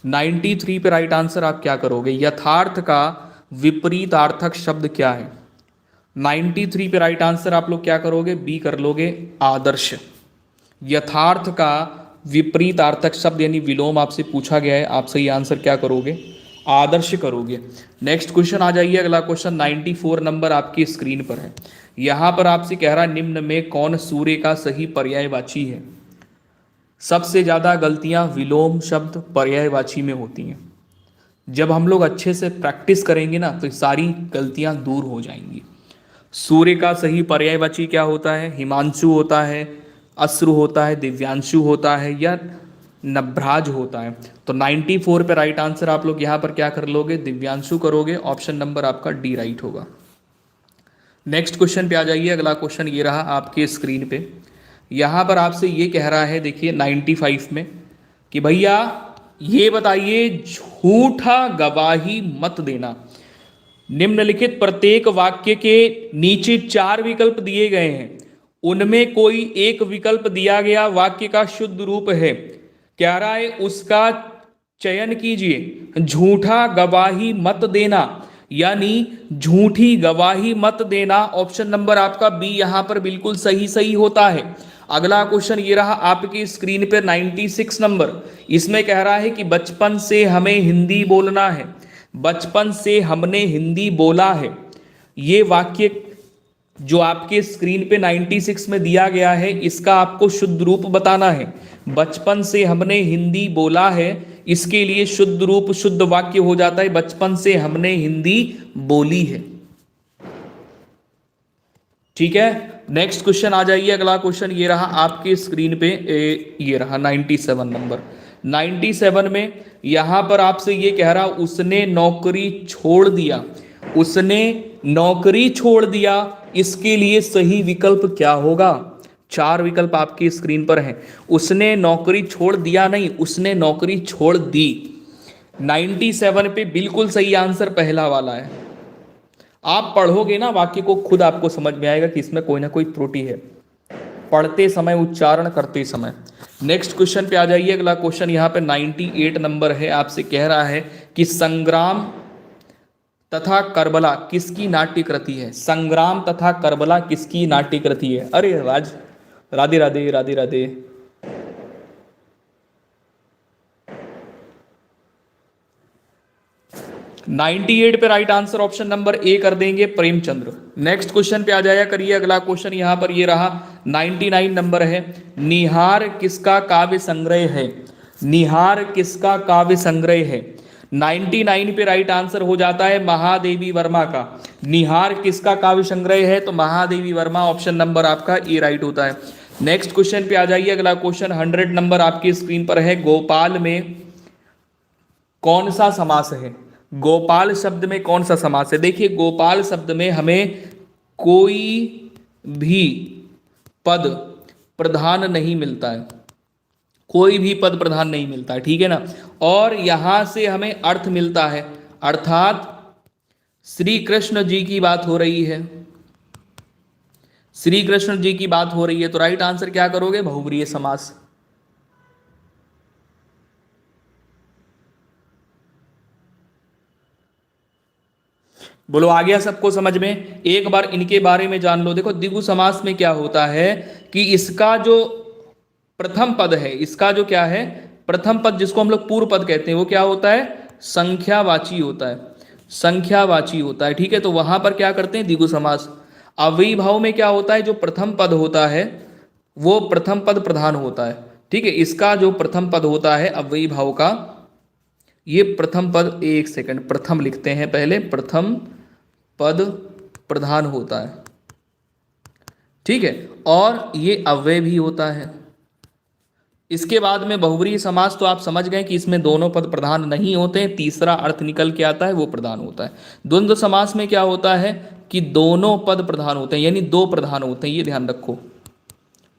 93 पे राइट आंसर आप क्या करोगे, यथार्थ का विपरीतार्थक शब्द क्या है। 93 पे राइट आंसर आप लोग क्या करोगे, बी कर लोगे, आदर्श। यथार्थ का विपरीतार्थक शब्द यानी विलोम आपसे पूछा गया है, आप सही आंसर क्या करोगे, आदर्श करोगे। नेक्स्ट क्वेश्चन आ जाइए। अगला क्वेश्चन 94 नंबर आपकी स्क्रीन पर है। यहां पर आपसे कह रहा है, निम्न में कौन सूर्य का सही पर्यायवाची है। सबसे ज्यादा गलतियां विलोम शब्द पर्यायवाची में होती हैं। जब हम लोग अच्छे से प्रैक्टिस करेंगे ना तो सारी गलतियां दूर हो जाएंगी। सूर्य का सही पर्यायवाची क्या होता है? हिमांशु होता है, अश्रु होता है, दिव्यांशु होता है, या नभ्राज होता है? तो 94 पे राइट आंसर आप लोग यहाँ पर क्या कर लोगे? दिव्यांशु करोगे। ऑप्शन नंबर आपका डी राइट होगा। नेक्स्ट क्वेश्चन पे आ जाइए। अगला क्वेश्चन ये रहा आपके स्क्रीन पे। यहाँ पर आपसे ये कह रहा है, देखिए 95 में, कि भैया ये बताइए झूठा गवाही मत देना। निम्नलिखित प्रत्येक वाक्य के नीचे 4 विकल्प दिए गए हैं, उनमें कोई एक विकल्प दिया गया वाक्य का शुद्ध रूप है, कह रहा है उसका चयन कीजिए। झूठा गवाही मत देना यानी झूठी गवाही मत देना, ऑप्शन नंबर आपका बी यहां पर बिल्कुल सही सही होता है। अगला क्वेश्चन ये रहा आपकी स्क्रीन पर 96 नंबर। इसमें कह रहा है कि बचपन से हमें हिंदी बोलना है, बचपन से हमने हिंदी बोला है। ये वाक्य जो आपके स्क्रीन पे 96 में दिया गया है, इसका आपको शुद्ध रूप बताना है। बचपन से हमने हिंदी बोला है, इसके लिए शुद्ध रूप, शुद्ध वाक्य हो जाता है बचपन से हमने हिंदी बोली है। ठीक है, नेक्स्ट क्वेश्चन आ जाइए। अगला क्वेश्चन ये रहा आपके स्क्रीन पे, ये रहा 97 नंबर। 97 में यहां पर आपसे ये कह रहा उसने नौकरी छोड़ दिया, उसने नौकरी छोड़ दिया, इसके लिए सही विकल्प क्या होगा? 4 विकल्प आपकी स्क्रीन पर हैं। उसने नौकरी छोड़ दिया नहीं, उसने नौकरी छोड़ दी। 97 पे बिल्कुल सही आंसर पहला वाला है। आप पढ़ोगे ना वाक्य को, खुद आपको समझ में आएगा कि इसमें कोई ना कोई त्रुटि है, पढ़ते समय, उच्चारण करते समय। नेक्स्ट क्वेश्चन पे आ जाइए। अगला क्वेश्चन यहाँ पे 98 नंबर है। आपसे कह रहा है कि संग्राम तथा करबला किसकी नाट्य कृति है? संग्राम तथा करबला किसकी नाट्य कृति है? अरे राधे राधे राधे राधे। 98 पे right answer option number A कर देंगे, प्रेमचंद्र। नेक्स्ट क्वेश्चन पे आ जाया करिए। अगला क्वेश्चन यहाँ पर ये रहा 99 नंबर है। निहार किसका काव्य संग्रह है? निहार किसका काव्य संग्रह है? 99 पे राइट आंसर हो जाता है महादेवी वर्मा का। निहार किसका काव्य संग्रह है? तो महादेवी वर्मा, ऑप्शन नंबर आपका ए राइट होता है। नेक्स्ट क्वेश्चन पे आ जाइए। अगला क्वेश्चन 100 नंबर आपकी स्क्रीन पर है। गोपाल में कौन सा समास है? गोपाल शब्द में कौन सा समास है? देखिए गोपाल शब्द में हमें कोई भी पद प्रधान नहीं मिलता है, कोई भी पद प्रधान नहीं मिलता है, ठीक है ना। और यहां से हमें अर्थ मिलता है, अर्थात श्री कृष्ण जी की बात हो रही है, श्री कृष्ण जी की बात हो रही है, तो राइट आंसर क्या करोगे? बहुव्रीहि समास। बोलो आ गया सबको समझ में? एक बार इनके बारे में जान लो। देखो द्विगु समास में क्या होता है कि इसका जो प्रथम पद है, इसका जो क्या है प्रथम पद, जिसको हम लोग पूर्व पद कहते हैं, वो क्या होता है? संख्यावाची होता है, संख्यावाची होता है, ठीक है। तो वहां पर क्या करते हैं? द्विगु समास। अव्ययी भाव में क्या होता है? जो प्रथम पद होता है वो प्रथम पद प्रधान होता है, ठीक है। इसका जो प्रथम पद होता है अव्ययी भाव का, ये प्रथम पद, एक सेकंड, प्रथम लिखते हैं पहले, प्रथम पद प्रधान होता है, ठीक है। और ये अव्यय भी होता है। इसके बाद में बहुव्रीहि समास, तो आप समझ गए कि इसमें दोनों पद प्रधान नहीं होते हैं, तीसरा अर्थ निकल के आता है वो प्रधान होता है। द्वंद्व समास में क्या होता है कि दोनों पद प्रधान होते हैं, यानी दो प्रधान होते हैं, ये ध्यान रखो।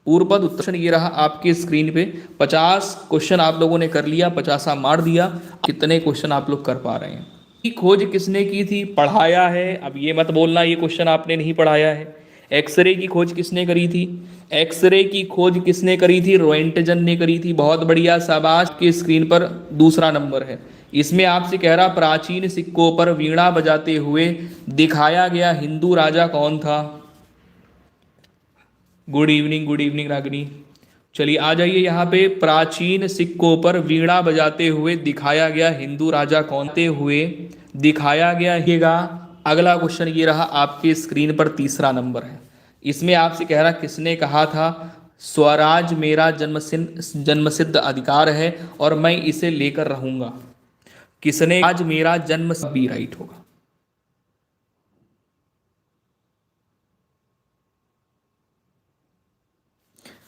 पूर्व पद उत्तर ये रहा आपकी स्क्रीन पे। 50 क्वेश्चन आप लोगों ने कर लिया, 50 मार दिया। कितने क्वेश्चन आप लोग कर पा रहे हैं? की खोज किसने की थी? पढ़ाया है। अब ये मत बोलना ये क्वेश्चन आपने नहीं पढ़ाया है। एक्सरे की खोज किसने करी थी? एक्सरे की खोज किसने करी थी? रोएंटजन ने करी थी। बहुत बढ़िया, शाबाश। की स्क्रीन पर दूसरा नंबर है। इसमें आपसे कह रहा प्राचीन सिक्कों पर वीणा बजाते हुए दिखाया गया हिंदू राजा कौन था? Good evening Ragini. चलिए आ जाइए यहाँ पे। प्राचीन सिक्कों पर वीणा बजाते हुए दिखाया गया हिंदू राजा कौन ते हुए दिखाया गया? अगला क्वेश्चन ये रहा आपके स्क्रीन पर, तीसरा नंबर है। इसमें आपसे कह रहा किसने कहा था स्वराज मेरा जन्मसिद्ध अधिकार है और मैं इसे लेकर रहूंगा? किसने? आज मेरा जन्म, बी राइट होगा।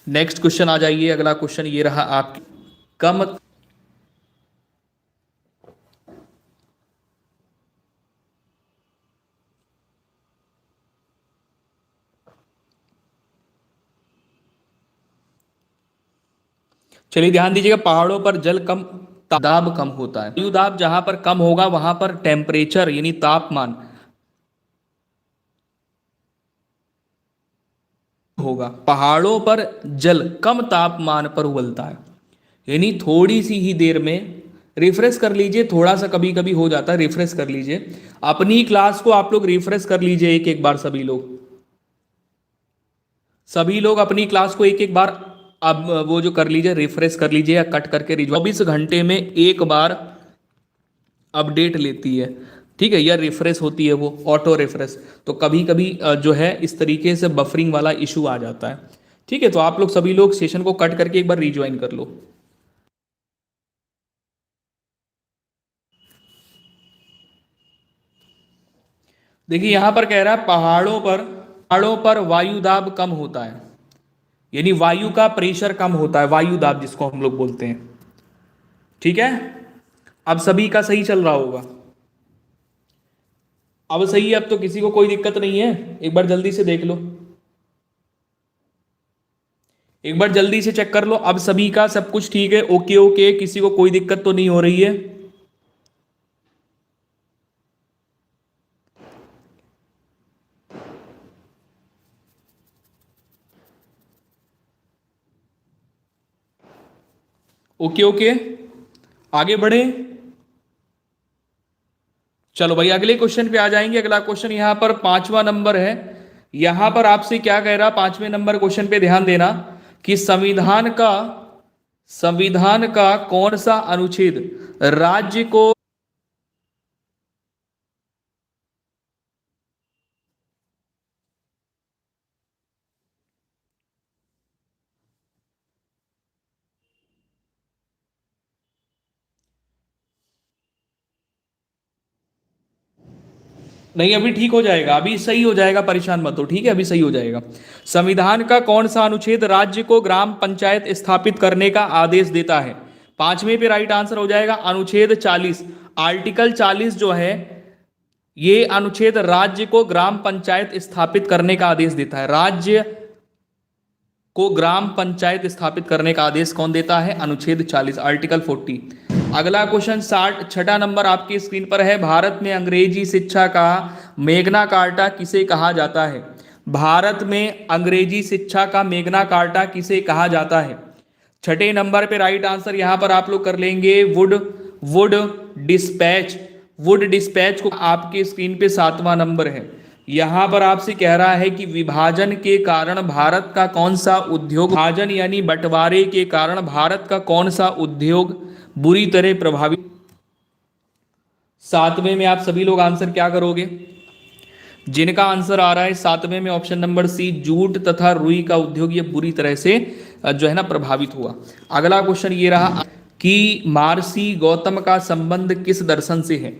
नेक्स्ट क्वेश्चन आ जाइए, अगला क्वेश्चन ये रहा आपकी, कम। चलिए ध्यान दीजिएगा, पहाड़ों पर जल कम, दाब कम होता है। वायु दाब जहां पर कम होगा वहां पर टेम्परेचर यानी तापमान होगा। पहाड़ों पर जल कम तापमान पर उबलता है, यानी थोड़ी सी ही देर में, रिफ्रेश कर लीजिए, थोड़ा सा कभी कभी हो जाता है, रिफ्रेश कर लीजिए अपनी क्लास को, आप लोग रिफ्रेश कर लीजिए एक एक बार, सभी लोग अपनी क्लास को एक एक बार अब वो जो कर लीजिए, रिफ्रेश कर लीजिए या कट करके 24 घंटे में एक बार अपडेट लेती है, ठीक है, या रिफ्रेश होती है वो ऑटो रिफ्रेश। तो कभी कभी जो है इस तरीके से बफरिंग वाला इशू आ जाता है, ठीक है। तो आप लोग सभी लोग सेशन को कट करके एक बार रिज्वाइन कर लो। देखिए यहां पर कह रहा है पहाड़ों पर वायु दाब कम होता है, यानी वायु का प्रेशर कम होता है, वायु दाब जिसको हम लोग बोलते हैं, ठीक है। अब सभी का सही चल रहा होगा, अब सही है, अब तो किसी को कोई दिक्कत नहीं है। एक बार जल्दी से देख लो, एक बार जल्दी से चेक कर लो, अब सभी का सब कुछ ठीक है, ओके ओके, किसी को कोई दिक्कत तो नहीं हो रही है। ओके ओके, आगे बढ़े। चलो भाई अगले क्वेश्चन पे आ जाएंगे। अगला क्वेश्चन यहां पर 5वां नंबर है। यहां पर आपसे क्या कह रहा, 5वें नंबर क्वेश्चन पे ध्यान देना कि संविधान का कौन सा अनुच्छेद राज्य को, नहीं अभी ठीक हो जाएगा, अभी सही हो जाएगा, परेशान मत हो, ठीक है, अभी सही हो जाएगा। संविधान का कौन सा अनुच्छेद राज्य को ग्राम पंचायत स्थापित करने का आदेश देता है? 5वें पे राइट आंसर हो जाएगा अनुच्छेद 40। आर्टिकल 40 जो है, ये अनुच्छेद राज्य को ग्राम पंचायत स्थापित करने का आदेश देता है। राज्य को ग्राम पंचायत स्थापित करने का आदेश कौन देता है? अनुच्छेद 40, आर्टिकल 40। अगला क्वेश्चन 6वां नंबर आपकी स्क्रीन पर है। भारत में अंग्रेजी शिक्षा का मैग्ना कार्टा किसे कहा जाता है? भारत में अंग्रेजी शिक्षा का मैग्ना कार्टा किसे कहा जाता है? 6 नंबर पे राइट आंसर यहां पर आप लोग कर लेंगे वुड डिस्पैच। वुड डिस्पैच को आपके स्क्रीन पे 7वां नंबर है। यहां पर आपसे कह रहा है कि विभाजन के कारण भारत का कौन सा उद्योग, विभाजन यानी बंटवारे के कारण भारत का कौन सा उद्योग बुरी तरह प्रभावित। 7वें में आप सभी लोग आंसर क्या करोगे? जिनका आंसर आ रहा है 7वें में ऑप्शन नंबर सी, जूट तथा रुई का उद्योग ये बुरी तरह से जो है ना प्रभावित हुआ। अगला क्वेश्चन ये रहा कि महर्षि गौतम का संबंध किस दर्शन से है?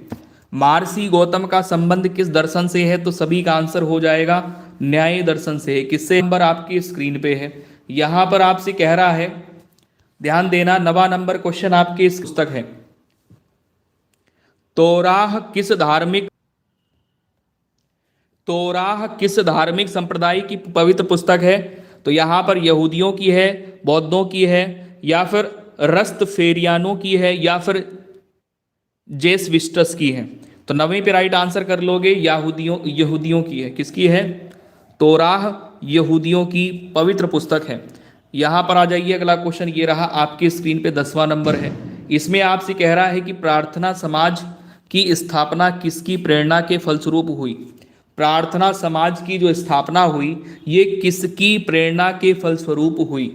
महर्षि गौतम का संबंध किस दर्शन से है? तो सभी का आंसर हो जाएगा न्याय दर्शन से है। किससे? नंबर आपकी स्क्रीन पे है। यहां पर आपसे कह रहा है, ध्यान देना, 9वां नंबर क्वेश्चन आपकी इस पुस्तक है, तोराह किस धार्मिक तोराह किस धार्मिक संप्रदाय की पवित्र पुस्तक है? तो यहां पर यहूदियों की है, बौद्धों की है, या फिर रस्तफेरियानों की है, या फिर जेसविस्टस की है? तो 9वें पे राइट आंसर कर लोगे, यहूदियों की है। किसकी है? तोराह यहूदियों की पवित्र पुस्तक है। यहां पर आ जाइए, अगला क्वेश्चन ये रहा आपकी स्क्रीन पे, 10वां नंबर है। इसमें आपसे कह रहा है कि प्रार्थना समाज की स्थापना किसकी प्रेरणा के फलस्वरूप हुई? प्रार्थना समाज की जो स्थापना हुई ये किसकी प्रेरणा के फलस्वरूप हुई?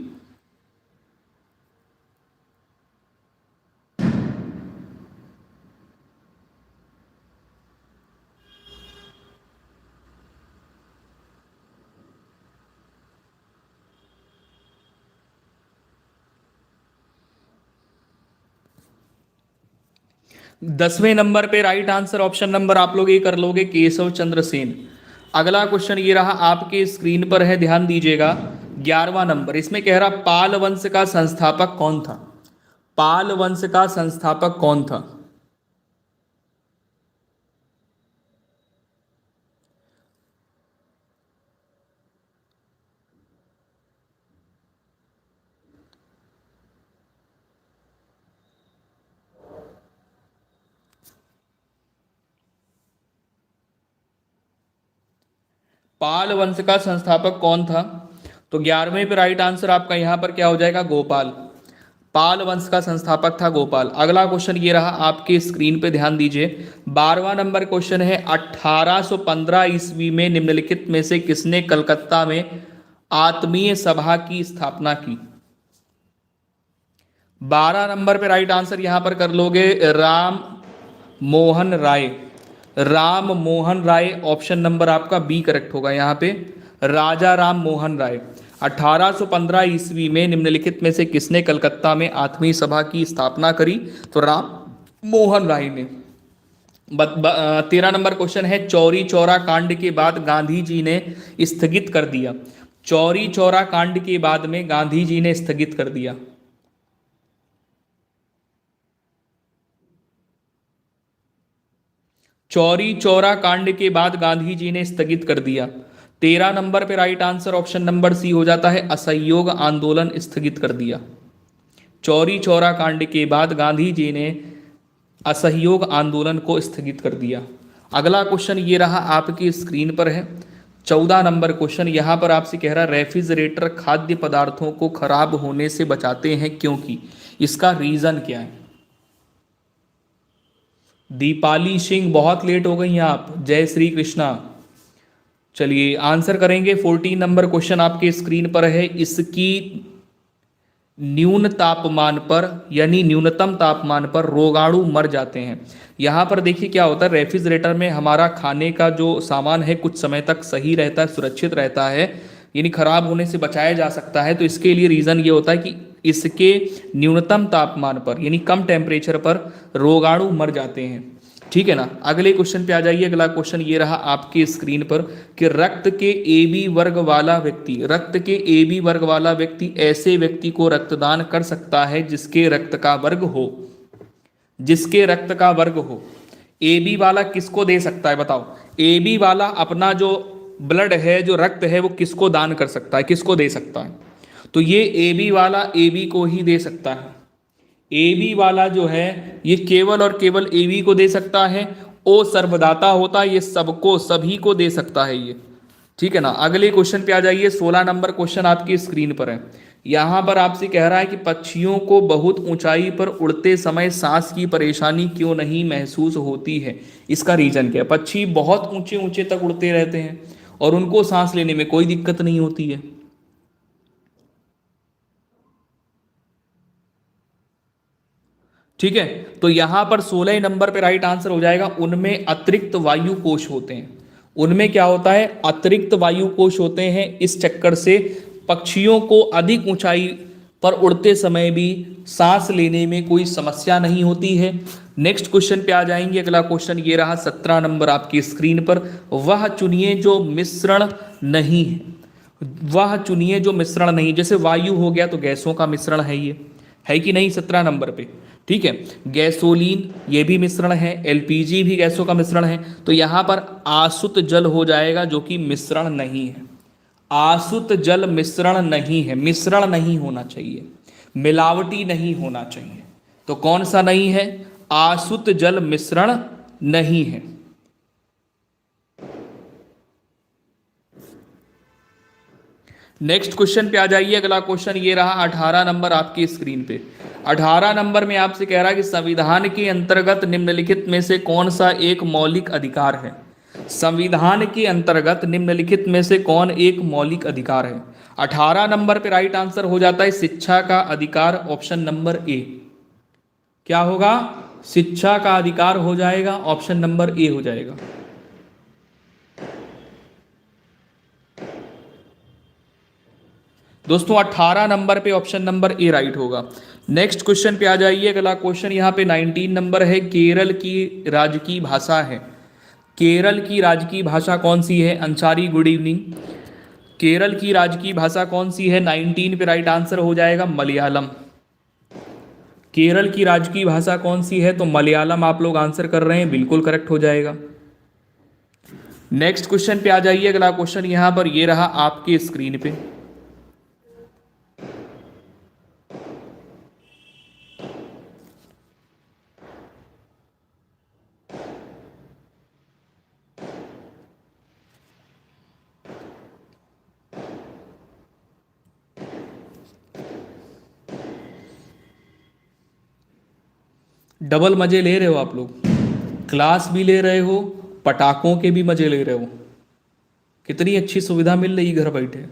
10वें नंबर पे राइट आंसर ऑप्शन नंबर आप लोग ये कर लोगे, केशव चंद्र सेन। अगला क्वेश्चन ये रहा आपके स्क्रीन पर है, ध्यान दीजिएगा। 11वां नंबर, इसमें कह रहा पाल वंश का संस्थापक कौन था? पाल वंश का संस्थापक कौन था? पाल वंश का संस्थापक कौन था? तो 11वें पे राइट आंसर आपका यहां पर क्या हो जाएगा? गोपाल। पाल वंश का संस्थापक था गोपाल। अगला क्वेश्चन ये रहा आपके स्क्रीन पे, ध्यान दीजिए। 12वां नंबर क्वेश्चन है, 1815 ईस्वी में निम्नलिखित में से किसने कलकत्ता में आत्मीय सभा की स्थापना की? 12 नंबर पे राइट आंसर यहां पर कर लोगे राम मोहन राय। राम मोहन राय, ऑप्शन नंबर आपका बी करेक्ट होगा यहाँ पे, राजा राम मोहन राय। 1815 ईस्वी में निम्नलिखित में से किसने कलकत्ता में आत्मीय सभा की स्थापना करी? तो राम मोहन राय ने। 13 नंबर क्वेश्चन है, चौरी चौरा कांड के बाद गांधी जी ने स्थगित कर दिया। चौरी चौरा कांड के बाद में गांधी जी ने स्थगित कर दिया। चौरी चौरा कांड के बाद गांधी जी ने स्थगित कर दिया। 13 नंबर पे right answer option number C हो जाता है, असहयोग आंदोलन स्थगित कर दिया। चौरी चौरा कांड के बाद गांधी जी ने असहयोग आंदोलन को स्थगित कर दिया। अगला क्वेश्चन ये रहा आपकी स्क्रीन पर है, 14 नंबर क्वेश्चन। यहां पर आपसे कह रहा रेफ्रिजरेटर खाद्य पदार्थों को खराब होने से बचाते हैं क्योंकि, इसका रीजन क्या है? दीपाली सिंह, बहुत लेट हो गई आप। जय श्री कृष्णा। चलिए आंसर करेंगे। 14 नंबर क्वेश्चन आपके स्क्रीन पर है, इसकी न्यून तापमान पर यानी न्यूनतम तापमान पर रोगाणु मर जाते हैं। यहाँ पर देखिए क्या होता है, रेफ्रिजरेटर में हमारा खाने का जो सामान है कुछ समय तक सही रहता है, सुरक्षित रहता है, यानी खराब होने से बचाया जा सकता है। तो इसके लिए रीज़न ये होता है कि इसके न्यूनतम तापमान पर यानी कम टेम्परेचर पर रोगाणु मर जाते हैं। ठीक है ना। अगले क्वेश्चन पे आ जाइए। अगला क्वेश्चन ये रहा आपके स्क्रीन पर कि रक्त के ए बी वर्ग वाला व्यक्ति, रक्त के ए बी वर्ग वाला व्यक्ति ऐसे व्यक्ति को रक्तदान कर सकता है जिसके रक्त का वर्ग हो, जिसके रक्त का वर्ग हो। ए बी वाला किसको दे सकता है बताओ? ए बी वाला अपना जो ब्लड है, जो रक्त है, वो किसको दान कर सकता है, किसको दे सकता है? तो ये ए बी वाला ए बी को ही दे सकता है। ए बी वाला जो है ये केवल और केवल ए बी को दे सकता है। ओ सर्वदाता होता है, ये सबको सभी को दे सकता है ये। ठीक है ना। अगले क्वेश्चन पे आ जाइए। 16 नंबर क्वेश्चन आपकी स्क्रीन पर है। यहां पर आपसे कह रहा है कि पक्षियों को बहुत ऊंचाई पर उड़ते समय सांस की परेशानी क्यों नहीं महसूस होती है? इसका रीजन क्या है? पक्षी बहुत ऊंचे ऊंचे तक उड़ते रहते हैं और उनको सांस लेने में कोई दिक्कत नहीं होती है। ठीक है। तो यहां पर 16 नंबर पे राइट आंसर हो जाएगा, उनमें अतिरिक्त वायु कोश होते हैं। उनमें क्या होता है? अतिरिक्त वायु कोश होते हैं। इस चक्कर से पक्षियों को अधिक ऊंचाई पर उड़ते समय भी सांस लेने में कोई समस्या नहीं होती है। नेक्स्ट क्वेश्चन पे आ जाएंगे। अगला क्वेश्चन ये रहा 17 नंबर आपकी स्क्रीन पर, वह चुनिए जो मिश्रण नहीं है। वह चुनिए जो मिश्रण नहीं, जैसे वायु हो गया तो गैसों का मिश्रण है, ये है कि नहीं 17 नंबर पे। ठीक है। गैसोलीन ये भी मिश्रण है, एलपीजी भी गैसों का मिश्रण है। तो यहां पर आसुत जल हो जाएगा जो कि मिश्रण नहीं है। आसुत जल मिश्रण नहीं है, मिश्रण नहीं होना चाहिए, मिलावटी नहीं होना चाहिए। तो कौन सा नहीं है? आसुत जल मिश्रण नहीं है। नेक्स्ट क्वेश्चन पे आ जाइए। अगला क्वेश्चन ये रहा 18 नंबर आपकी स्क्रीन पे। 18 नंबर में आपसे कह रहा है कि संविधान के अंतर्गत निम्नलिखित में से कौन सा एक मौलिक अधिकार है? संविधान के अंतर्गत निम्नलिखित में से कौन एक मौलिक अधिकार है? 18 नंबर पे राइट आंसर हो जाता है शिक्षा का अधिकार, ऑप्शन नंबर ए। क्या होगा? शिक्षा का अधिकार हो जाएगा, ऑप्शन नंबर ए हो जाएगा। दोस्तों 18 नंबर पे ऑप्शन नंबर ए राइट होगा। नेक्स्ट क्वेश्चन पे आ जाइए। अगला क्वेश्चन यहाँ पे 19 नंबर है, केरल की राजकीय भाषा है। केरल की राजकीय भाषा कौन सी है? Ansari good evening. केरल की राजकीय भाषा कौन सी है? 19 पे राइट आंसर हो जाएगा मलयालम। केरल की राजकीय भाषा कौन सी है? तो मलयालम आप लोग आंसर कर रहे हैं, बिल्कुल करेक्ट हो जाएगा। नेक्स्ट क्वेश्चन पे आ जाइए। अगला क्वेश्चन यहां पर ये रहा आपके स्क्रीन पे। डबल मजे ले रहे हो आप लोग, क्लास भी ले रहे हो, पटाखों के भी मजे ले रहे हो। कितनी अच्छी सुविधा मिल रही घर बैठे,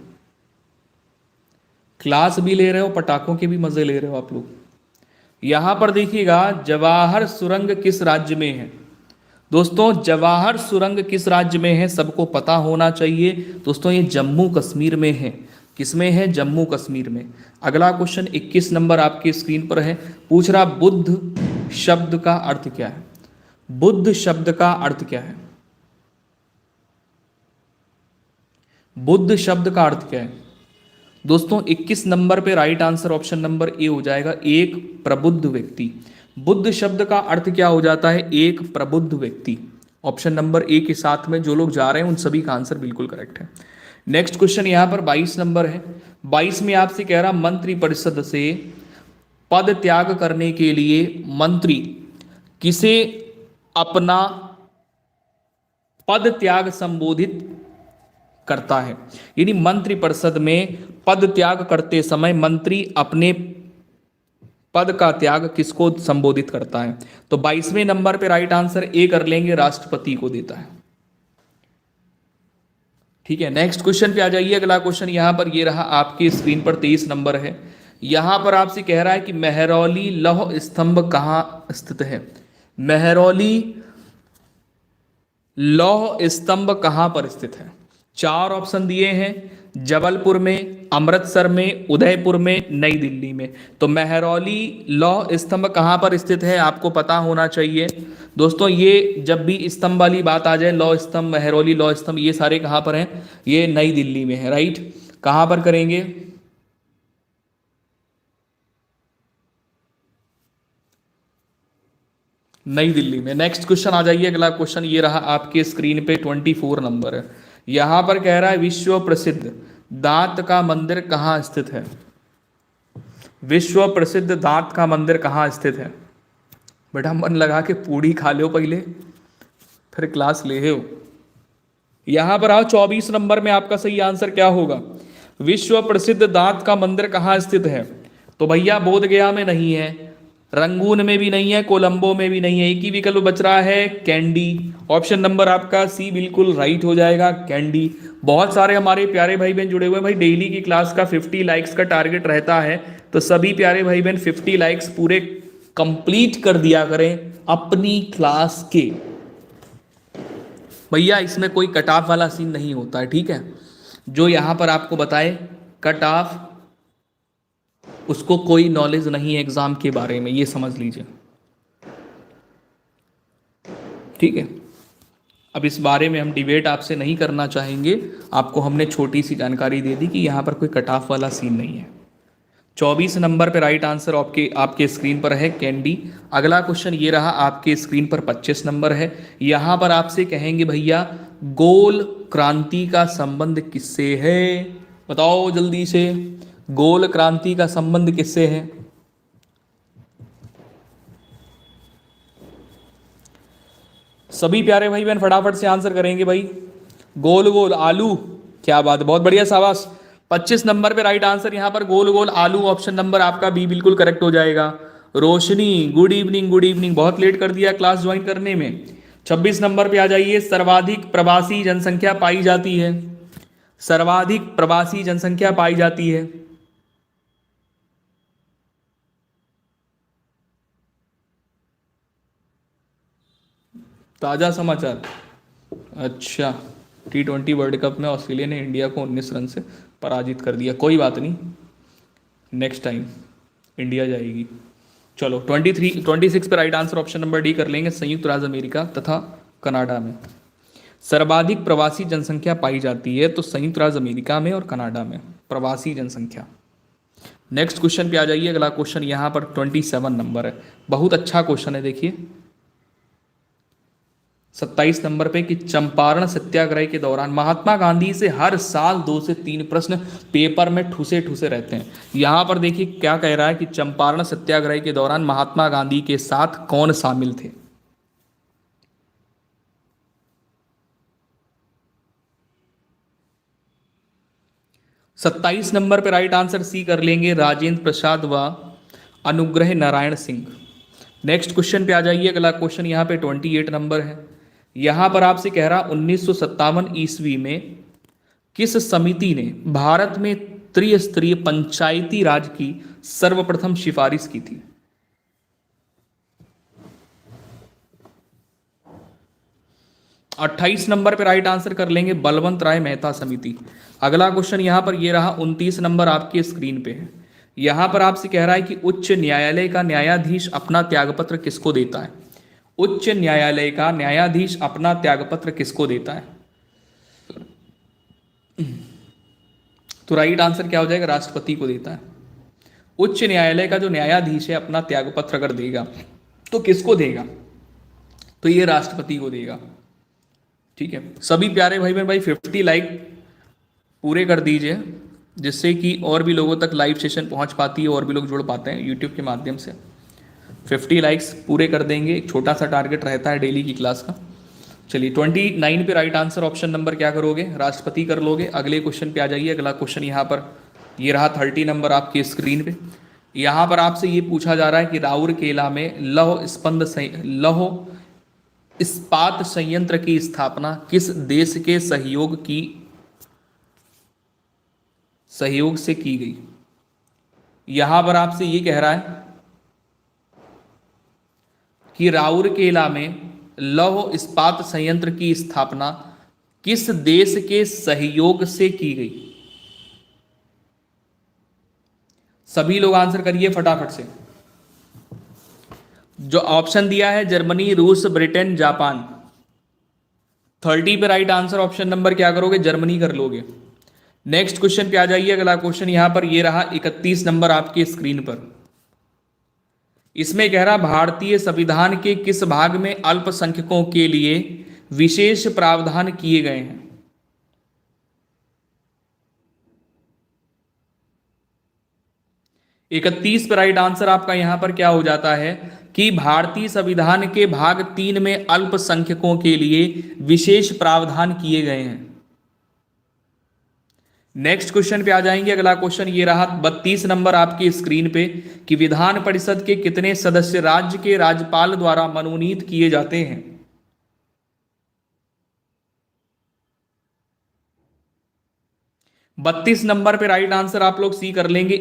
क्लास भी ले रहे हो, पटाखों के भी मजे ले रहे हो आप लोग। यहां पर देखिएगा, जवाहर सुरंग किस राज्य में है? दोस्तों जवाहर सुरंग किस राज्य में है सबको पता होना चाहिए। दोस्तों ये जम्मू कश्मीर में है। किसमें है? जम्मू कश्मीर में। अगला क्वेश्चन 21 नंबर आपके स्क्रीन पर है। पूछ रहा बुद्ध शब्द का अर्थ क्या है? बुद्ध शब्द का अर्थ क्या है? बुद्ध शब्द का अर्थ क्या है? दोस्तों 21 नंबर पे right answer option number A हो जाएगा, एक प्रबुद्ध व्यक्ति। बुद्ध शब्द का अर्थ क्या हो जाता है? एक प्रबुद्ध व्यक्ति। ऑप्शन नंबर ए के साथ में जो लोग जा रहे हैं उन सभी का आंसर बिल्कुल करेक्ट है। नेक्स्ट क्वेश्चन यहां पर 22 नंबर है। 22 में आपसे कह रहा मंत्रि परिषद से पद त्याग करने के लिए मंत्री किसे अपना पद त्याग संबोधित करता है? यानी मंत्रि परिषद में पद त्याग करते समय मंत्री अपने पद का त्याग किसको संबोधित करता है? तो 22वें नंबर पे राइट आंसर ए कर लेंगे, राष्ट्रपति को देता है। ठीक है, नेक्स्ट क्वेश्चन पे आ जाइए। अगला क्वेश्चन यहां पर ये रहा आपकी स्क्रीन पर, 23 नंबर है। यहां पर आपसे कह रहा है कि मेहरौली लौह स्तंभ कहां स्थित है? मेहरौली लौह स्तंभ कहां पर स्थित है? चार ऑप्शन दिए हैं, जबलपुर में, अमृतसर में, उदयपुर में, नई दिल्ली में। तो मेहरौली लौह स्तंभ कहां पर स्थित है आपको पता होना चाहिए। दोस्तों ये जब भी स्तंभ वाली बात आ जाए, लौह स्तंभ, मेहरौली लौह स्तंभ, ये सारे कहां पर हैं? ये नई दिल्ली में है। राइट, कहां पर करेंगे? नई दिल्ली में। नेक्स्ट क्वेश्चन आ जाइए। अगला क्वेश्चन ये रहा आपके स्क्रीन पे, 24 नंबर है। यहां पर कह रहा है विश्व प्रसिद्ध दांत का मंदिर कहां स्थित है? विश्व प्रसिद्ध दांत का मंदिर कहां स्थित है? बेटा मन लगा के पूड़ी खा लो पहले, फिर क्लास ले हो। यहां पर आओ, 24 नंबर में आपका सही आंसर क्या होगा? विश्व प्रसिद्ध दांत का मंदिर कहां स्थित है? तो भैया बोधगया में नहीं है, रंगून में भी नहीं है, कोलंबो में भी नहीं है। एक ही विकल्प बच रहा है, कैंडी। ऑप्शन नंबर आपका सी बिल्कुल राइट हो जाएगा, कैंडी। बहुत सारे हमारे प्यारे भाई बहन जुड़े हुए हैं भाई। डेली की क्लास का 50 लाइक्स का टारगेट रहता है, तो सभी प्यारे भाई बहन 50 लाइक्स पूरे कंप्लीट कर दिया करें अपनी क्लास के। भैया इसमें कोई कट ऑफ वाला सीन नहीं होता है, ठीक है। जो यहाँ पर आपको बताए कट ऑफ, उसको कोई नॉलेज नहीं है एग्जाम के बारे में, ये समझ लीजिए, ठीक है। अब इस बारे में हम डिबेट आपसे नहीं करना चाहेंगे। आपको हमने छोटी सी जानकारी दे दी कि यहाँ पर कोई कट ऑफ वाला सीन नहीं है। 24 नंबर पे राइट आंसर आपके स्क्रीन पर है, कैंडी। अगला क्वेश्चन ये रहा आपके स्क्रीन पर, 25 नंबर है। यहाँ पर आपसे कहेंगे भैया गोल क्रांति का संबंध किससे है? बताओ जल्दी से, गोल क्रांति का संबंध किससे है? सभी प्यारे भाई बहन फटाफट से आंसर करेंगे भाई। गोल गोल आलू, क्या बात है, बहुत बढ़िया, शाबाश। 25 नंबर पे राइट आंसर यहाँ पर गोल गोल आलू, ऑप्शन नंबर आपका बी बिल्कुल करेक्ट हो जाएगा। रोशनी गुड इवनिंग, गुड इवनिंग, बहुत लेट कर दिया क्लास ज्वाइन करने में। 26 नंबर पे आ जाइए। सर्वाधिक प्रवासी जनसंख्या पाई जाती है, सर्वाधिक प्रवासी जनसंख्या पाई जाती है। ताजा समाचार, अच्छा, T20 वर्ल्ड कप में ऑस्ट्रेलिया ने इंडिया को 19 रन से पराजित कर दिया। कोई बात नहीं, नेक्स्ट टाइम इंडिया जाएगी। चलो 26 पे right answer option number D कर लेंगे, संयुक्त राज्य अमेरिका तथा कनाडा में। सर्वाधिक प्रवासी जनसंख्या पाई जाती है तो संयुक्त राज्य अमेरिका में और कनाडा में, प्रवासी जनसंख्या। नेक्स्ट क्वेश्चन पे आ जाइए। अगला क्वेश्चन यहाँ पर 27 नंबर है, बहुत अच्छा क्वेश्चन है। देखिए 27 नंबर पे कि चंपारण सत्याग्रह के दौरान महात्मा गांधी से हर साल 2 से 3 प्रश्न पेपर में ठूसे ठूसे रहते हैं। यहां पर देखिए क्या कह रहा है कि चंपारण सत्याग्रह के दौरान महात्मा गांधी के साथ कौन शामिल थे। सत्ताईस नंबर पे राइट आंसर सी कर लेंगे, राजेंद्र प्रसाद व अनुग्रह नारायण सिंह। नेक्स्ट क्वेश्चन पे आ जाइए। अगला क्वेश्चन यहाँ पे 28 नंबर है। यहां पर आपसे कह रहा 1957 ईस्वी में किस समिति ने भारत में त्रिस्तरीय पंचायती राज की सर्वप्रथम सिफारिश की थी। 28 नंबर पे राइट आंसर कर लेंगे, बलवंत राय मेहता समिति। अगला क्वेश्चन यहां पर ये रहा 29 नंबर आपके स्क्रीन पे है। यहां पर आपसे कह रहा है कि उच्च न्यायालय का न्यायाधीश अपना त्यागपत्र किसको देता है। उच्च न्यायालय का न्यायाधीश अपना त्यागपत्र किसको देता है। तो राइट आंसर क्या हो जाएगा, राष्ट्रपति को देता है। उच्च न्यायालय का जो न्यायाधीश है अपना त्यागपत्र अगर देगा तो किसको देगा, तो ये राष्ट्रपति को देगा। ठीक है, सभी प्यारे भाई बहन भाई 50 लाइक पूरे कर दीजिए, जिससे कि और भी लोगों तक लाइव सेशन पहुंच पाती है और भी लोग जुड़ पाते हैं यूट्यूब के माध्यम से। 50 लाइक्स पूरे कर देंगे, एक छोटा सा टारगेट रहता है डेली की क्लास का। चलिए 29 पे राइट आंसर ऑप्शन नंबर क्या करोगे, राष्ट्रपति कर लोगे। अगले क्वेश्चन पे आ जाइए। अगला क्वेश्चन यहाँ पर ये रहा 30 नंबर आपके स्क्रीन पे। यहाँ पर आपसे ये पूछा जा रहा है कि राउरकेला में लौह इस्पात संयंत्र की स्थापना किस देश के सहयोग से की गई। यहां पर आपसे ये कह रहा है कि राउरकेला में लौह इस्पात संयंत्र की स्थापना किस देश के सहयोग से की गई। सभी लोग आंसर करिए फटाफट से। जो ऑप्शन दिया है जर्मनी, रूस, ब्रिटेन, जापान। 30 पे राइट आंसर ऑप्शन नंबर क्या करोगे, जर्मनी कर लोगे। नेक्स्ट क्वेश्चन पे आ जाइए। अगला क्वेश्चन यहां पर ये रहा 31 नंबर आपकी स्क्रीन पर। इसमें कह रहा भारतीय संविधान के किस भाग में अल्पसंख्यकों के लिए विशेष प्रावधान किए गए हैं। इकतीस पर राइट आंसर आपका यहां पर क्या हो जाता है कि भारतीय संविधान के भाग 3 में अल्पसंख्यकों के लिए विशेष प्रावधान किए गए हैं। नेक्स्ट क्वेश्चन पे आ जाएंगे। अगला क्वेश्चन ये रहा 32 नंबर आपकी स्क्रीन पे कि विधान परिषद के कितने सदस्य राज्य के राज्यपाल द्वारा मनोनीत किए जाते हैं। बत्तीस नंबर पे राइट आंसर आप लोग सी कर लेंगे,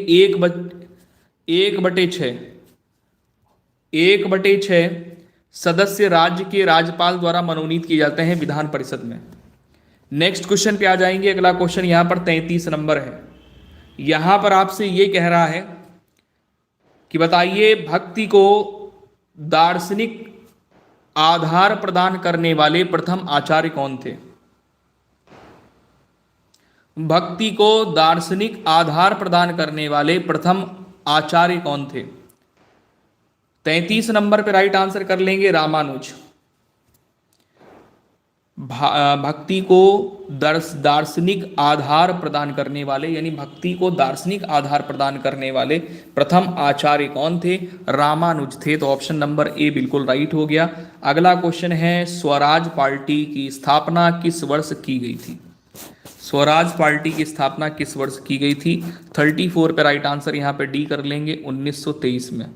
1/6 सदस्य राज्य के राज्यपाल द्वारा मनोनीत किए जाते हैं विधान परिषद में। नेक्स्ट क्वेश्चन पे आ जाएंगे। अगला क्वेश्चन यहां पर 33 नंबर है। यहां पर आपसे यह कह रहा है कि बताइए भक्ति को दार्शनिक आधार प्रदान करने वाले प्रथम आचार्य कौन थे। भक्ति को दार्शनिक आधार प्रदान करने वाले प्रथम आचार्य कौन थे। 33 नंबर पे राइट आंसर कर लेंगे, रामानुज। भक्ति को दार्शनिक आधार प्रदान करने वाले, यानी भक्ति को दार्शनिक आधार प्रदान करने वाले प्रथम आचार्य कौन थे, रामानुज थे। तो ऑप्शन नंबर ए बिल्कुल राइट हो गया। अगला क्वेश्चन है स्वराज पार्टी की स्थापना किस वर्ष की गई थी। स्वराज पार्टी की स्थापना किस वर्ष की गई थी। 34 पे राइट आंसर यहां पे डी कर लेंगे, 1923 में।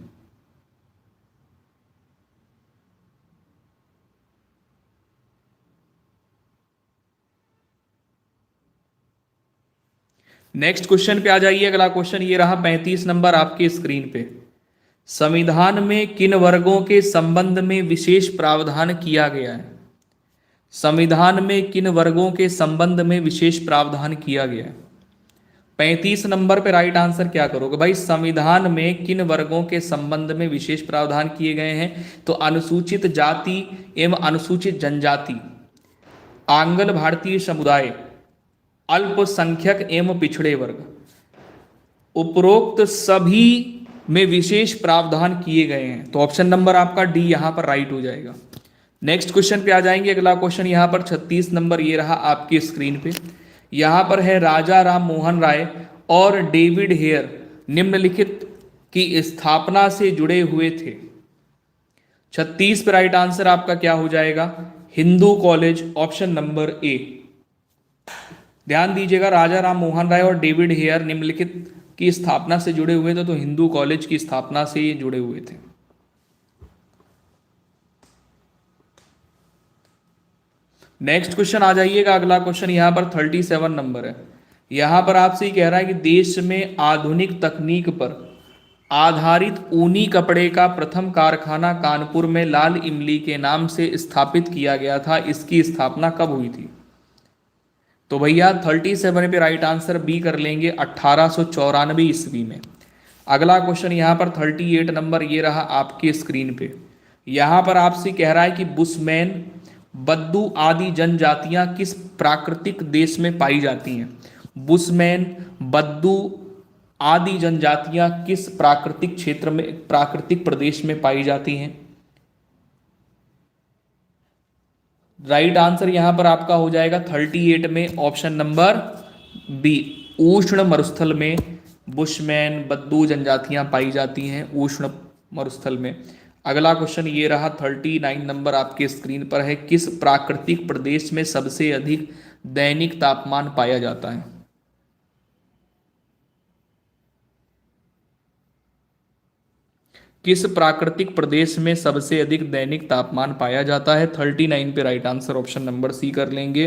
नेक्स्ट क्वेश्चन पे आ जाइए। अगला क्वेश्चन ये रहा 35 नंबर आपके स्क्रीन पे। संविधान में किन वर्गों के संबंध में विशेष प्रावधान किया गया है। संविधान में किन वर्गों के संबंध में विशेष प्रावधान किया गया है। 35 नंबर पे राइट आंसर क्या करोगे भाई, संविधान में किन वर्गों के संबंध में विशेष प्रावधान किए गए हैं। तो अनुसूचित जाति एवं अनुसूचित जनजाति, आंग्ल भारतीय समुदाय, अल्पसंख्यक एवं पिछड़े वर्ग, उपरोक्त सभी में विशेष प्रावधान किए गए हैं। तो ऑप्शन नंबर आपका डी यहां पर राइट हो जाएगा। नेक्स्ट क्वेश्चन पे आ जाएंगे। अगला क्वेश्चन यहां पर 36 नंबर ये रहा आपकी स्क्रीन पे। यहां पर है राजा राम मोहन राय और डेविड हेयर निम्नलिखित की स्थापना से जुड़े हुए थे। 36 पे राइट आंसर आपका क्या हो जाएगा? Hindu college, option number A. ध्यान दीजिएगा, राजा राम मोहन राय और डेविड हेयर निम्नलिखित की स्थापना से जुड़े हुए थे, तो हिंदू कॉलेज की स्थापना से ये जुड़े हुए थे। नेक्स्ट क्वेश्चन आ जाइएगा। अगला क्वेश्चन यहां पर 37 नंबर है। यहां पर आपसे कह रहा है कि देश में आधुनिक तकनीक पर आधारित ऊनी कपड़े का प्रथम कारखाना कानपुर में लाल इमली के नाम से स्थापित किया गया था। इसकी स्थापना कब हुई थी? तो भैया 37 पे राइट आंसर बी कर लेंगे, 1894 ईस्वी में। अगला क्वेश्चन यहाँ पर 38 नंबर ये रहा आपके स्क्रीन पे। यहाँ पर आपसे कह रहा है कि बुशमैन, बद्दू आदि जनजातियां किस प्राकृतिक देश में पाई जाती हैं? बुशमैन, बद्दू आदि जनजातियां किस प्राकृतिक क्षेत्र में, प्राकृतिक प्रदेश में पाई जाती हैं? राइट आंसर यहां पर आपका हो जाएगा 38 में, ऑप्शन नंबर बी, उष्ण मरुस्थल में बुशमैन, बद्दू जनजातियां पाई जाती हैं उष्ण मरुस्थल में। अगला क्वेश्चन ये रहा 39 नंबर आपके स्क्रीन पर है। किस प्राकृतिक प्रदेश में सबसे अधिक दैनिक तापमान पाया जाता है? किस प्राकृतिक प्रदेश में सबसे अधिक दैनिक तापमान पाया जाता है? 39 पे right answer option number C कर लेंगे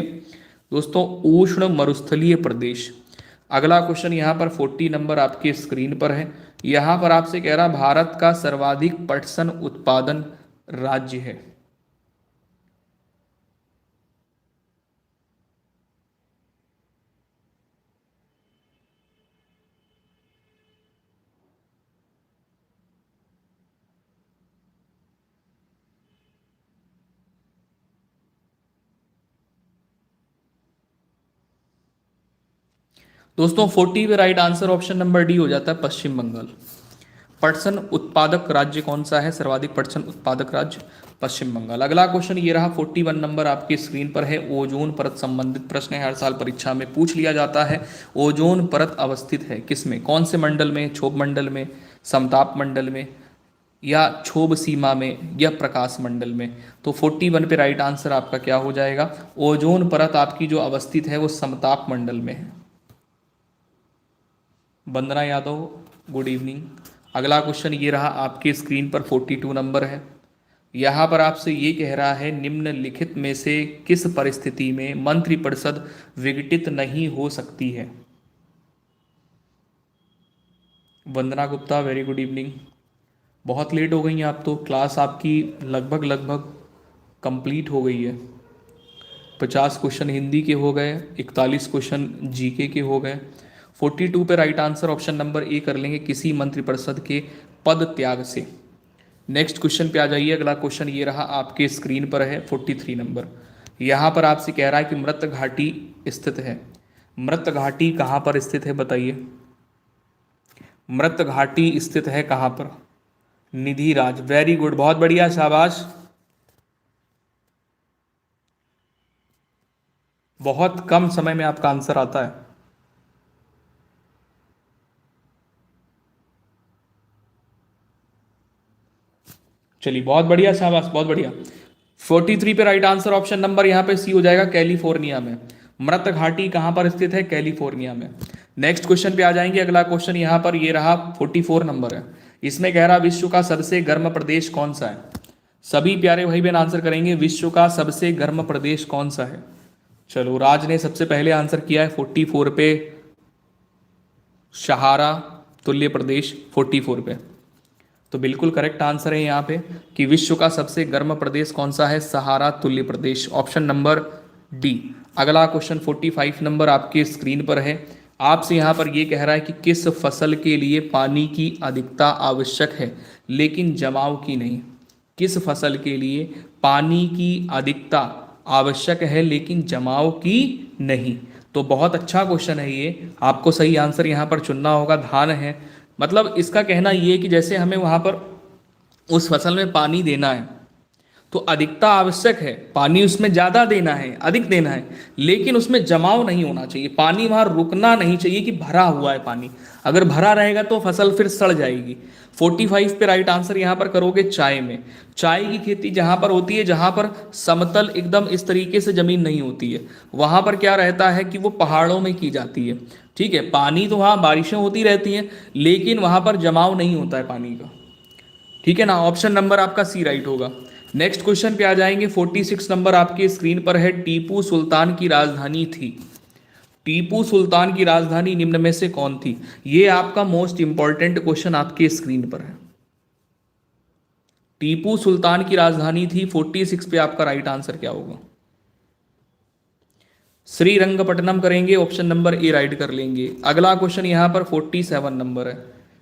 दोस्तों, उष्ण मरुस्थलीय प्रदेश। अगला क्वेश्चन यहाँ पर 40 नंबर आपके स्क्रीन पर है। यहाँ पर आपसे कह रहा भारत का सर्वाधिक पटसन उत्पादन राज्य है। दोस्तों 40 पे right answer option number D हो जाता है, पश्चिम बंगाल। पटसन उत्पादक राज्य कौन सा है? सर्वाधिक पटसन उत्पादक राज्य पश्चिम बंगाल। अगला क्वेश्चन ये रहा 41 नंबर आपकी स्क्रीन पर है। ओजोन परत संबंधित प्रश्न है, हर साल परीक्षा में पूछ लिया जाता है। ओजोन परत अवस्थित है किसमें, कौन से मंडल में? क्षोभ मंडल में, समताप मंडल में, या क्षोभ सीमा में, या प्रकाश मंडल में? तो 41 पे राइट आंसर आपका क्या हो जाएगा? ओजोन परत आपकी जो अवस्थित है वो समताप मंडल में है। वंदना यादव, गुड इवनिंग। अगला क्वेश्चन ये रहा आपके स्क्रीन पर 42 नंबर है। यहाँ पर आपसे ये कह रहा है निम्नलिखित में से किस परिस्थिति में मंत्रिपरिषद विघटित नहीं हो सकती है? वंदना गुप्ता, वेरी गुड इवनिंग। बहुत लेट हो गई हैं आप तो, क्लास आपकी लगभग कंप्लीट हो गई है। 50 क्वेश्चन हिंदी के हो गए, 41 क्वेश्चन जीके के हो गए। 42 पे right answer option number A कर लेंगे, किसी मंत्रिपरिषद के पद त्याग से। नेक्स्ट क्वेश्चन पे आ जाइए। अगला क्वेश्चन ये रहा आपके स्क्रीन पर है 43 नंबर। यहाँ पर आपसे कह रहा है कि मृत घाटी स्थित है। मृत घाटी कहाँ पर स्थित है बताइए? मृत घाटी स्थित है कहाँ पर? निधि राज, वेरी गुड, बहुत बढ़िया, शाबाश। बहुत कम समय में आपका आंसर आता है। चलिए बहुत बढ़िया, शाबाश, बहुत बढ़िया। 43 पे राइट आंसर ऑप्शन नंबर यहाँ पे सी हो जाएगा, कैलिफोर्निया में। मृत घाटी कहाँ पर स्थित है? कैलिफोर्निया में। नेक्स्ट क्वेश्चन पे आ जाएंगे। अगला क्वेश्चन यहाँ पर ये रहा 44 नंबर है। इसमें कह रहा विश्व का सबसे गर्म प्रदेश कौन सा है? सभी प्यारे भाई बहन आंसर करेंगे, विश्व का सबसे गर्म प्रदेश कौन सा है? चलो, राज ने सबसे पहले आंसर किया है 44 पे, सहारा तुल्य प्रदेश 44 पे। तो बिल्कुल करेक्ट आंसर है यहाँ पे कि विश्व का सबसे गर्म प्रदेश कौन सा है? सहारा तुल्य प्रदेश, ऑप्शन नंबर डी। अगला क्वेश्चन 45 नंबर आपके स्क्रीन पर है। आपसे यहाँ पर ये कह रहा है कि किस फसल के लिए पानी की अधिकता आवश्यक है लेकिन जमाव की नहीं? किस फसल के लिए पानी की अधिकता आवश्यक है लेकिन जमाव की नहीं। तो बहुत अच्छा क्वेश्चन है ये, आपको सही आंसर यहाँ पर चुनना होगा, धान है। मतलब इसका कहना ये है कि जैसे हमें वहाँ पर उस फसल में पानी देना है तो अधिकता आवश्यक है, पानी उसमें ज़्यादा देना है, अधिक देना है, लेकिन उसमें जमाव नहीं होना चाहिए, पानी वहाँ रुकना नहीं चाहिए कि भरा हुआ है पानी। अगर भरा रहेगा तो फसल फिर सड़ जाएगी। 45 पे राइट आंसर यहाँ पर करोगे चाय में। चाय की खेती जहाँ पर होती है, जहाँ पर समतल एकदम इस तरीके से जमीन नहीं होती है, वहाँ पर क्या रहता है कि वो पहाड़ों में की जाती है। ठीक है, पानी तो वहाँ बारिशें होती रहती हैं, लेकिन वहाँ पर जमाव नहीं होता है पानी का। ठीक है ना, ऑप्शन नंबर आपका सी राइट होगा। नेक्स्ट क्वेश्चन पे आ जाएंगे। 46 नंबर आपके स्क्रीन पर है, टीपू सुल्तान की राजधानी थी। टीपू सुल्तान की राजधानी निम्न में से कौन थी? ये आपका मोस्ट इंपॉर्टेंट क्वेश्चन आपके स्क्रीन पर है। टीपू सुल्तान की राजधानी थी 46 पे आपका राइट आंसर क्या होगा? श्रीरंगपट्टनम करेंगे, ऑप्शन नंबर ए राइट कर लेंगे। अगला क्वेश्चन यहाँ पर 47 नंबर है।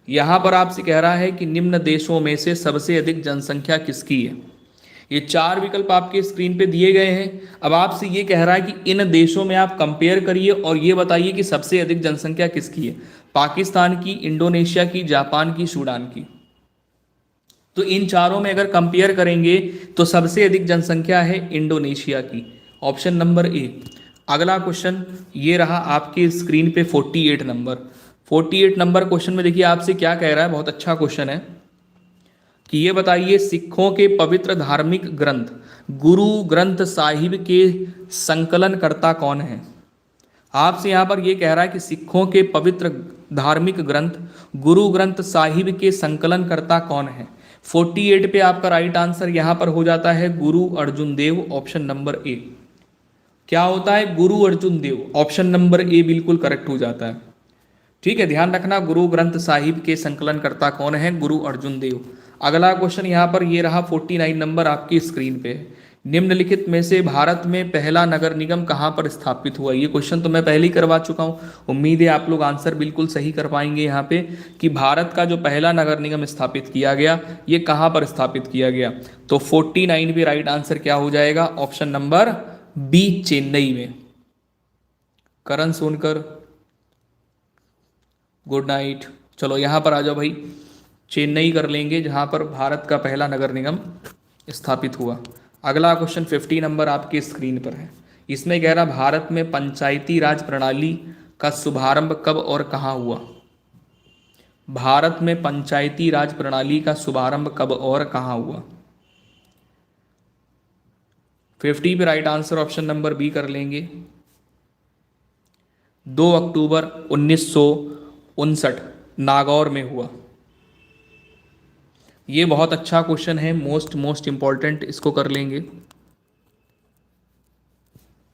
यहाँ पर आपसे कह रहा है कि निम्न देशों में से सबसे अधिक जनसंख्या किसकी है? ये चार विकल्प आपके स्क्रीन पे दिए गए हैं। अब आपसे ये कह रहा है कि इन देशों में आप कंपेयर करिए और ये बताइए कि सबसे अधिक जनसंख्या किसकी है। पाकिस्तान की, इंडोनेशिया की, जापान की, सूडान की। तो इन चारों में अगर कंपेयर करेंगे तो सबसे अधिक जनसंख्या है इंडोनेशिया की, ऑप्शन नंबर ए। अगला क्वेश्चन ये रहा आपकी स्क्रीन पे 48 नंबर। 48 नंबर क्वेश्चन में देखिए आपसे क्या कह रहा है, बहुत अच्छा क्वेश्चन है कि ये बताइए सिखों के पवित्र धार्मिक ग्रंथ गुरु ग्रंथ साहिब के संकलनकर्ता कौन है? आपसे यहाँ पर ये कह रहा है कि सिखों के पवित्र धार्मिक ग्रंथ गुरु ग्रंथ साहिब के संकलनकर्ता कौन है? 48 पे आपका राइट आंसर यहाँ पर हो जाता है गुरु अर्जुन देव, ऑप्शन नंबर ए। क्या होता है? गुरु अर्जुन देव, ऑप्शन नंबर ए बिल्कुल करेक्ट हो जाता है। ठीक है, ध्यान रखना, गुरु ग्रंथ साहिब के संकलनकर्ता कौन है? गुरु अर्जुन देव। अगला क्वेश्चन यहाँ पर ये रहा 49 नंबर आपकी स्क्रीन पे। निम्नलिखित में से भारत में पहला नगर निगम कहाँ पर स्थापित हुआ? ये क्वेश्चन तो मैं पहले ही करवा चुका हूँ, उम्मीद है आप लोग आंसर बिल्कुल सही कर पाएंगे यहाँ पे कि भारत का जो पहला नगर निगम स्थापित किया गया ये कहाँ पर स्थापित किया गया। तो 49 भी राइट आंसर क्या हो जाएगा? ऑप्शन नंबर बी, चेन्नई में। करण सोनकर, गुड नाइट। चलो यहाँ पर आ जाओ भाई, चेन्नई कर लेंगे जहाँ पर भारत का पहला नगर निगम स्थापित हुआ। अगला क्वेश्चन 50 नंबर आपकी स्क्रीन पर है। इसमें कह रहा भारत में पंचायती राज प्रणाली का शुभारंभ कब और कहाँ हुआ? भारत में पंचायती राज प्रणाली का शुभारंभ कब और कहाँ हुआ? 50 पे right answer option number B कर लेंगे, 2 अक्टूबर 1959 नागौर में हुआ। ये बहुत अच्छा क्वेश्चन है, मोस्ट इंपॉर्टेंट, इसको कर लेंगे,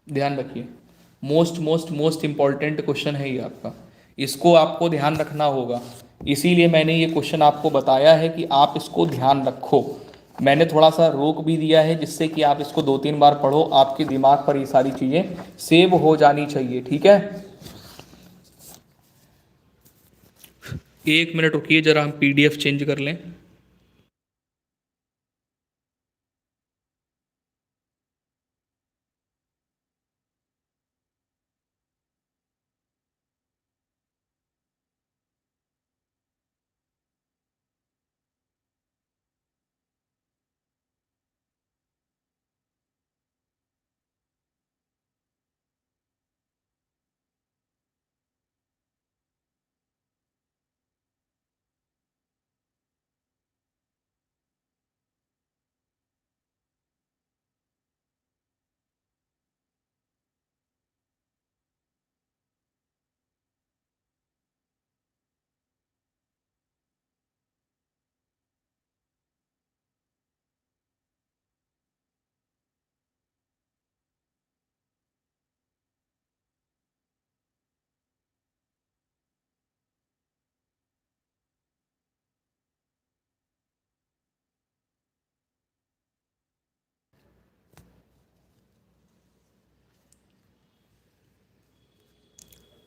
ध्यान रखिए। मोस्ट इंपॉर्टेंट क्वेश्चन है ये आपका, इसको आपको ध्यान रखना होगा। इसीलिए मैंने ये क्वेश्चन आपको बताया है कि आप इसको ध्यान रखो। मैंने थोड़ा सा रोक भी दिया है जिससे कि आप इसको 2-3 बार पढ़ो, आपके दिमाग पर ये सारी चीज़ें सेव हो जानी चाहिए। ठीक है, 1 मिनट रुकिए जरा, हम PDF चेंज कर लें।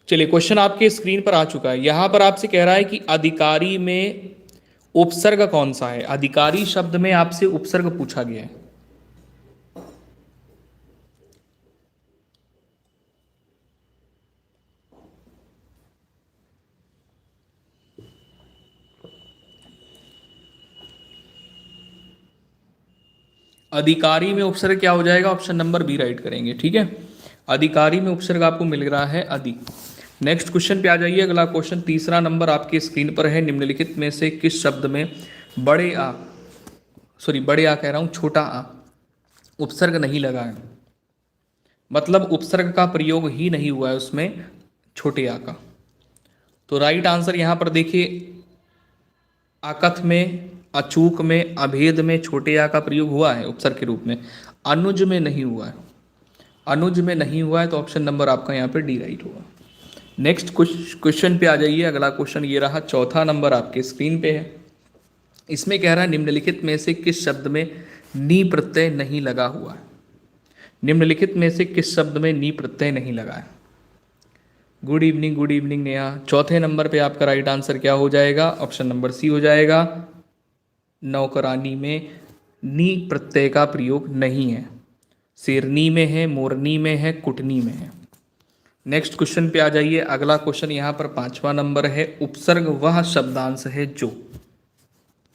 चलिए, क्वेश्चन आपके स्क्रीन पर आ चुका है। यहां पर आपसे कह रहा है कि अधिकारी में उपसर्ग कौन सा है? अधिकारी शब्द में आपसे उपसर्ग पूछा गया है। अधिकारी में उपसर्ग क्या हो जाएगा, ऑप्शन नंबर बी राइट करेंगे, ठीक है। अधिकारी में उपसर्ग आपको मिल रहा है अधि। नेक्स्ट क्वेश्चन पे आ जाइए। अगला क्वेश्चन तीसरा नंबर आपकी स्क्रीन पर है। निम्नलिखित में से किस शब्द में बड़े आ, सॉरी बड़े आ कह रहा हूं, छोटा आ उपसर्ग नहीं लगा है, मतलब उपसर्ग का प्रयोग ही नहीं हुआ है उसमें छोटे आ का। तो राइट आंसर यहां पर देखिए, आकथ में, अचूक में, अभेद में छोटे आ का प्रयोग हुआ है उपसर्ग के रूप में, अनुज में नहीं हुआ है। अनुज में नहीं हुआ है तो ऑप्शन नंबर आपका यहाँ पे डी राइट होगा। नेक्स्ट क्वेश्चन पे आ जाइए। अगला क्वेश्चन ये रहा, चौथा नंबर आपके स्क्रीन पे है। इसमें कह रहा है निम्नलिखित में से किस शब्द में नी प्रत्यय नहीं लगा हुआ है। निम्नलिखित में से किस शब्द में नी प्रत्यय नहीं लगा है। Good evening Neha. चौथे नंबर पे आपका राइट आंसर क्या हो जाएगा, ऑप्शन नंबर सी हो जाएगा। नौकरानी में नी प्रत्यय का प्रयोग नहीं है, शेरनी में है, मोरनी में है, कुटनी में है। नेक्स्ट क्वेश्चन पे आ जाइए। अगला क्वेश्चन यहाँ पर पांचवा नंबर है। उपसर्ग वह शब्दांश है जो,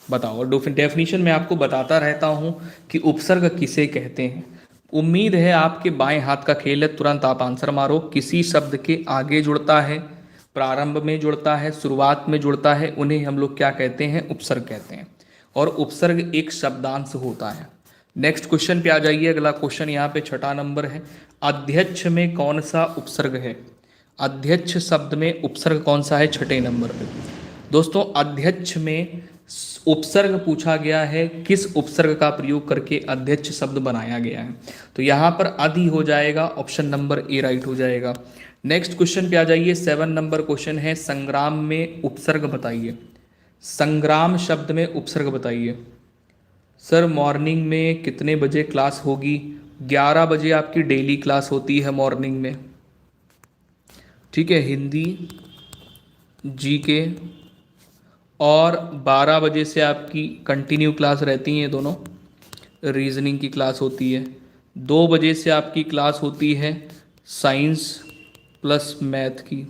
बताओ। और डेफिनेशन में आपको बताता रहता हूँ कि उपसर्ग किसे कहते हैं। उम्मीद है आपके बाएं हाथ का खेल है, तुरंत आप आंसर मारो। किसी शब्द के आगे जुड़ता है, प्रारंभ में जुड़ता है, शुरुआत में जुड़ता है, उन्हें हम लोग क्या कहते हैं, उपसर्ग कहते हैं। और उपसर्ग एक शब्दांश होता है। नेक्स्ट क्वेश्चन पे आ जाइए। अगला क्वेश्चन यहाँ पे छठा नंबर है। अध्यक्ष में कौन सा उपसर्ग है। अध्यक्ष शब्द में उपसर्ग कौन सा है, छठे नंबर पे। दोस्तों अध्यक्ष में उपसर्ग पूछा गया है, किस उपसर्ग का प्रयोग करके अध्यक्ष शब्द बनाया गया है। तो यहाँ पर अधि हो जाएगा, ऑप्शन नंबर ए राइट हो जाएगा। नेक्स्ट क्वेश्चन पे आ जाइए। 7 नंबर क्वेश्चन है। संग्राम में उपसर्ग बताइए। संग्राम शब्द में उपसर्ग बताइए। सर मॉर्निंग में कितने बजे क्लास होगी। 11 बजे आपकी डेली क्लास होती है मॉर्निंग में, ठीक है। हिंदी, जीके और 12 बजे से आपकी कंटिन्यू क्लास रहती हैं दोनों। रीजनिंग की क्लास होती है। 2 बजे से आपकी क्लास होती है साइंस प्लस मैथ की।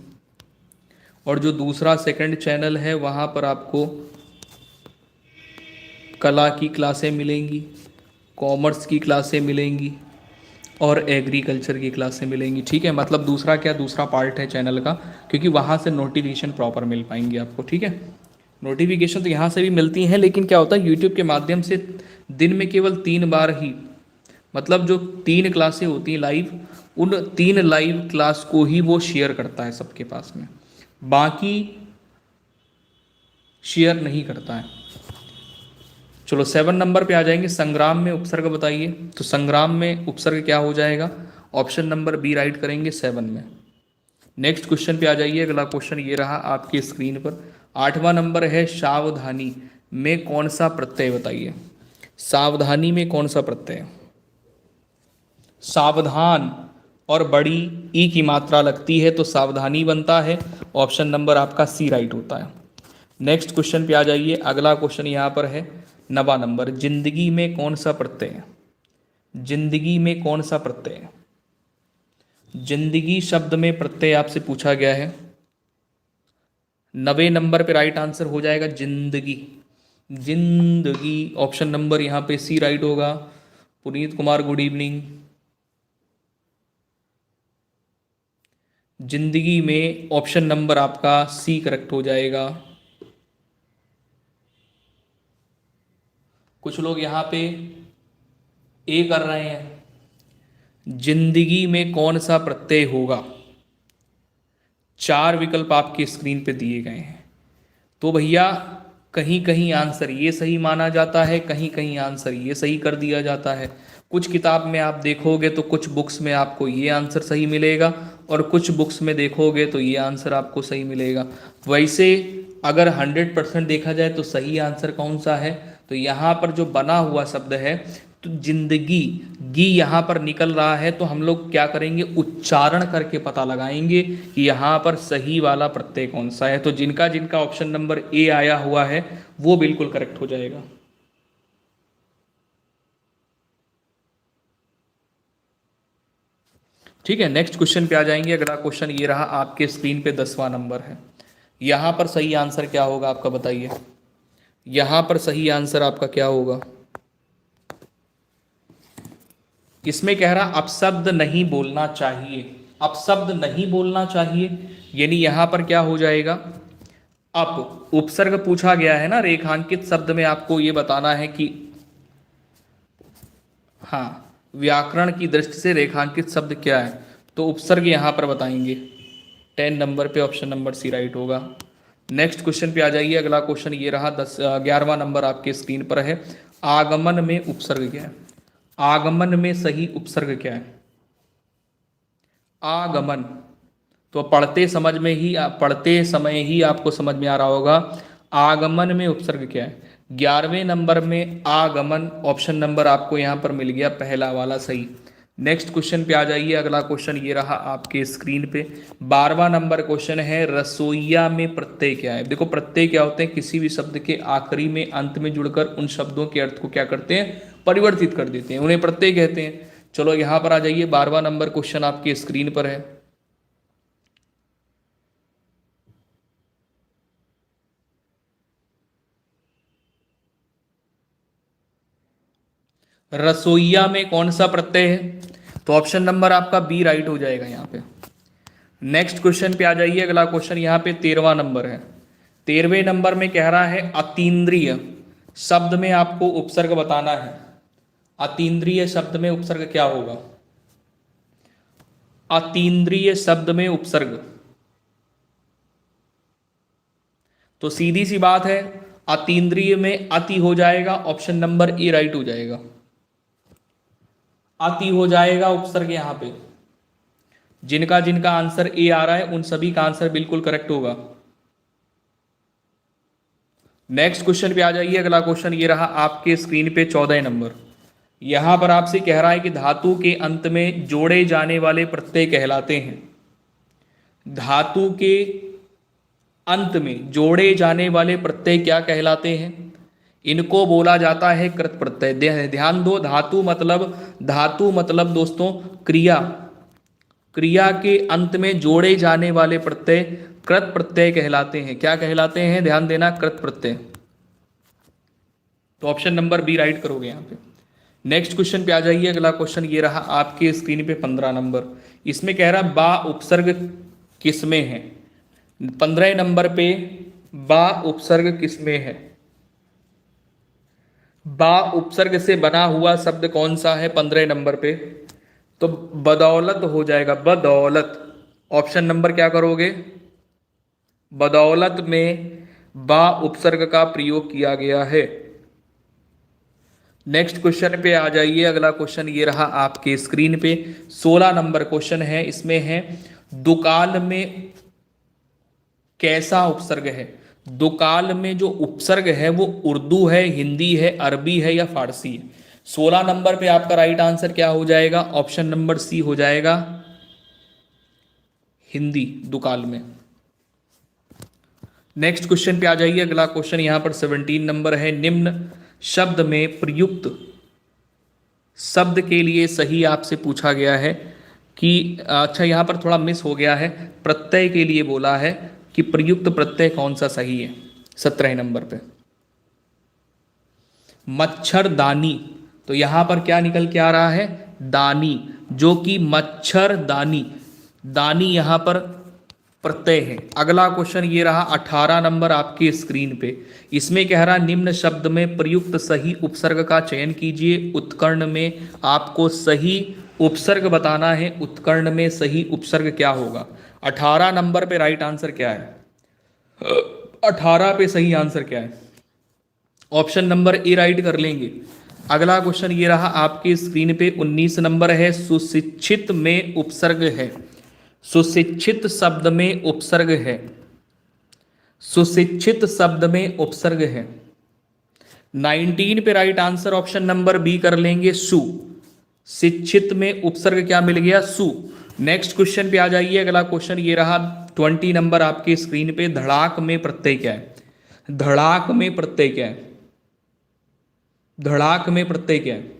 और जो दूसरा सेकंड चैनल है वहाँ पर आपको कला की क्लासें मिलेंगी, कॉमर्स की क्लासें मिलेंगी और एग्रीकल्चर की क्लासें मिलेंगी, ठीक है। मतलब दूसरा क्या, दूसरा पार्ट है चैनल का, क्योंकि वहाँ से नोटिफिकेशन प्रॉपर मिल पाएंगी आपको, ठीक है। नोटिफिकेशन तो यहाँ से भी मिलती हैं, लेकिन क्या होता है यूट्यूब के माध्यम से दिन में केवल 3 बार ही, मतलब जो 3 क्लासें होती हैं लाइव, उन 3 लाइव क्लास को ही वो शेयर करता है सबके पास में, बाकी शेयर नहीं करता है। चलो 7 नंबर पे आ जाएंगे। संग्राम में उपसर्ग बताइए। तो संग्राम में उपसर्ग क्या हो जाएगा, ऑप्शन नंबर बी राइट करेंगे 7 में। नेक्स्ट क्वेश्चन पे आ जाइए। अगला क्वेश्चन ये रहा आपकी स्क्रीन पर। 8वां नंबर है। सावधानी में कौन सा प्रत्यय बताइए। सावधानी में कौन सा प्रत्यय। सावधान और बड़ी ई की मात्रा लगती है तो सावधानी बनता है, ऑप्शन नंबर आपका सी राइट होता है। नेक्स्ट क्वेश्चन पे आ जाइए। अगला क्वेश्चन यहाँ पर है 9वां नंबर। जिंदगी में कौन सा प्रत्यय है। जिंदगी में कौन सा प्रत्यय है। जिंदगी शब्द में प्रत्यय आपसे पूछा गया है। 9वें नंबर पे राइट आंसर हो जाएगा जिंदगी। जिंदगी ऑप्शन नंबर यहाँ पे सी राइट होगा। Puneet Kumar good evening. जिंदगी में ऑप्शन नंबर आपका सी करेक्ट हो जाएगा। कुछ लोग यहाँ पे ए कर रहे हैं। जिंदगी में कौन सा प्रत्यय होगा। 4 विकल्प आपकी स्क्रीन पे दिए गए हैं। तो भैया कहीं कहीं आंसर ये सही माना जाता है, कहीं कहीं आंसर ये सही कर दिया जाता है। कुछ किताब में आप देखोगे तो कुछ बुक्स में आपको ये आंसर सही मिलेगा और कुछ बुक्स में देखोगे तो ये आंसर आपको सही मिलेगा। वैसे अगर 100% देखा जाए तो सही आंसर कौन सा है, तो यहाँ पर जो बना हुआ शब्द है तो जिंदगी गी यहाँ पर निकल रहा है, तो हम लोग क्या करेंगे, उच्चारण करके पता लगाएंगे कि यहाँ पर सही वाला प्रत्यय कौन सा है। तो जिनका जिनका ऑप्शन नंबर ए आया हुआ है वो बिल्कुल करेक्ट हो जाएगा। ठीक है, नेक्स्ट क्वेश्चन पे आ जाएंगे। अगला क्वेश्चन ये रहा आपके स्क्रीन पे 10वां नंबर है। यहाँ पर सही आंसर क्या होगा आपका बताइए। यहाँ पर सही आंसर आपका क्या होगा। इसमें कह रहा अपशब्द नहीं बोलना चाहिए, अपशब्द नहीं बोलना चाहिए, यानी यहां पर क्या हो जाएगा, अप उपसर्ग पूछा गया है ना, रेखांकित शब्द में आपको ये बताना है कि हाँ व्याकरण की दृष्टि से रेखांकित शब्द क्या है, तो उपसर्ग यहां पर बताएंगे। 10 नंबर पे ऑप्शन नंबर सी राइट होगा। नेक्स्ट क्वेश्चन पे आ जाइए, अगला क्वेश्चन ये रहा 11वां नंबर आपके स्क्रीन पर है। आगमन में उपसर्ग क्या है, आगमन में सही उपसर्ग क्या है, आगमन, तो पढ़ते समय ही आपको समझ में आ रहा होगा आगमन में उपसर्ग क्या है। 11वें नंबर में आगमन ऑप्शन नंबर आपको यहां पर मिल गया पहला वाला सही। नेक्स्ट क्वेश्चन पे आ जाइए, अगला क्वेश्चन ये रहा आपके स्क्रीन पे। 12वां नंबर क्वेश्चन है रसोईया में प्रत्यय क्या है। देखो प्रत्यय क्या होते हैं, किसी भी शब्द के आखिरी में अंत में जुड़कर उन शब्दों के अर्थ को क्या करते हैं, परिवर्तित कर देते हैं, उन्हें प्रत्यय कहते हैं। चलो यहां पर आ जाइए, 12वां नंबर क्वेश्चन आपके स्क्रीन पर है। रसोईया में कौन सा प्रत्यय है, तो ऑप्शन नंबर आपका बी राइट हो जाएगा यहां पे। नेक्स्ट क्वेश्चन पे आ जाइए, अगला क्वेश्चन यहां पे 13वां नंबर है। 13वें नंबर में कह रहा है अतीन्द्रिय शब्द में आपको उपसर्ग बताना है। अतीन्द्रिय शब्द में उपसर्ग क्या होगा, अतीन्द्रिय शब्द में उपसर्ग, तो सीधी सी बात है अतीन्द्रिय में अति हो जाएगा, ऑप्शन नंबर ए राइट हो जाएगा। अति हो जाएगा उपसर्ग यहां पे। जिनका जिनका आंसर ए आ रहा है उन सभी का आंसर बिल्कुल करेक्ट होगा। नेक्स्ट क्वेश्चन पे आ जाइए, अगला क्वेश्चन ये रहा आपके स्क्रीन पे 14 नंबर। यहां पर आपसे कह रहा है कि धातु के अंत में जोड़े जाने वाले प्रत्यय कहलाते हैं। धातु के अंत में जोड़े जाने वाले प्रत्यय क्या कहलाते हैं, इनको बोला जाता है कृत प्रत्यय। ध्यान दो, धातु मतलब दोस्तों क्रिया, क्रिया के अंत में जोड़े जाने वाले प्रत्यय कृत प्रत्यय कहलाते हैं। क्या कहलाते हैं, ध्यान देना, कृत प्रत्यय। तो ऑप्शन नंबर बी राइट करोगे यहां पे। नेक्स्ट क्वेश्चन पे आ जाइए, अगला क्वेश्चन ये रहा आपके स्क्रीन पे 15 नंबर। इसमें कह रहा बा उपसर्ग किसमें है, 15 नंबर पे बा उपसर्ग किसमें है, बा उपसर्ग से बना हुआ शब्द कौन सा है 15 नंबर पे, तो बदौलत हो जाएगा, बदौलत। ऑप्शन नंबर क्या करोगे, बदौलत में बा उपसर्ग का प्रयोग किया गया है। नेक्स्ट क्वेश्चन पे आ जाइए, अगला क्वेश्चन ये रहा आपके स्क्रीन पे 16 नंबर क्वेश्चन है। इसमें है दुकाल में कैसा उपसर्ग है। दुकाल में जो उपसर्ग है वो उर्दू है, हिंदी है, अरबी है या फारसी है। 16 नंबर पे आपका राइट आंसर क्या हो जाएगा, ऑप्शन नंबर सी हो जाएगा, हिंदी, दुकाल में। नेक्स्ट क्वेश्चन पे आ जाइए, अगला क्वेश्चन यहां पर 17 नंबर है। निम्न शब्द में प्रयुक्त शब्द के लिए सही आपसे पूछा गया है कि अच्छा यहां पर थोड़ा मिस हो गया है, प्रत्यय के लिए बोला है कि प्रयुक्त प्रत्यय कौन सा सही है। 17 नंबर पे मच्छरदानी, तो यहां पर क्या निकल के आ रहा है, दानी, जो कि मच्छरदानी, दानी यहां पर प्रत्यय है। अगला क्वेश्चन ये रहा 18 नंबर आपकी स्क्रीन पे। इसमें कह रहा निम्न शब्द में प्रयुक्त सही उपसर्ग का चयन कीजिए। उत्कर्ण में आपको सही उपसर्ग बताना है, उत्कर्ण में सही उपसर्ग क्या होगा। 18 नंबर पे राइट आंसर क्या है, 18 पे सही आंसर क्या है, ऑप्शन नंबर ए राइट कर लेंगे। अगला क्वेश्चन ये रहा आपकी स्क्रीन पे 19 नंबर है। सुशिक्षित में उपसर्ग है, सुशिक्षित शब्द में उपसर्ग है, सुशिक्षित शब्द में उपसर्ग है। 19 पे right answer option number B कर लेंगे, सु। शिक्षित में उपसर्ग क्या मिल गया, सु। नेक्स्ट क्वेश्चन पे आ जाइए, अगला क्वेश्चन ये रहा 20 नंबर आपकी स्क्रीन पे। धड़ाक में प्रत्यय क्या है, धड़ाक में प्रत्यय क्या है, धड़ाक में प्रत्यय क्या है,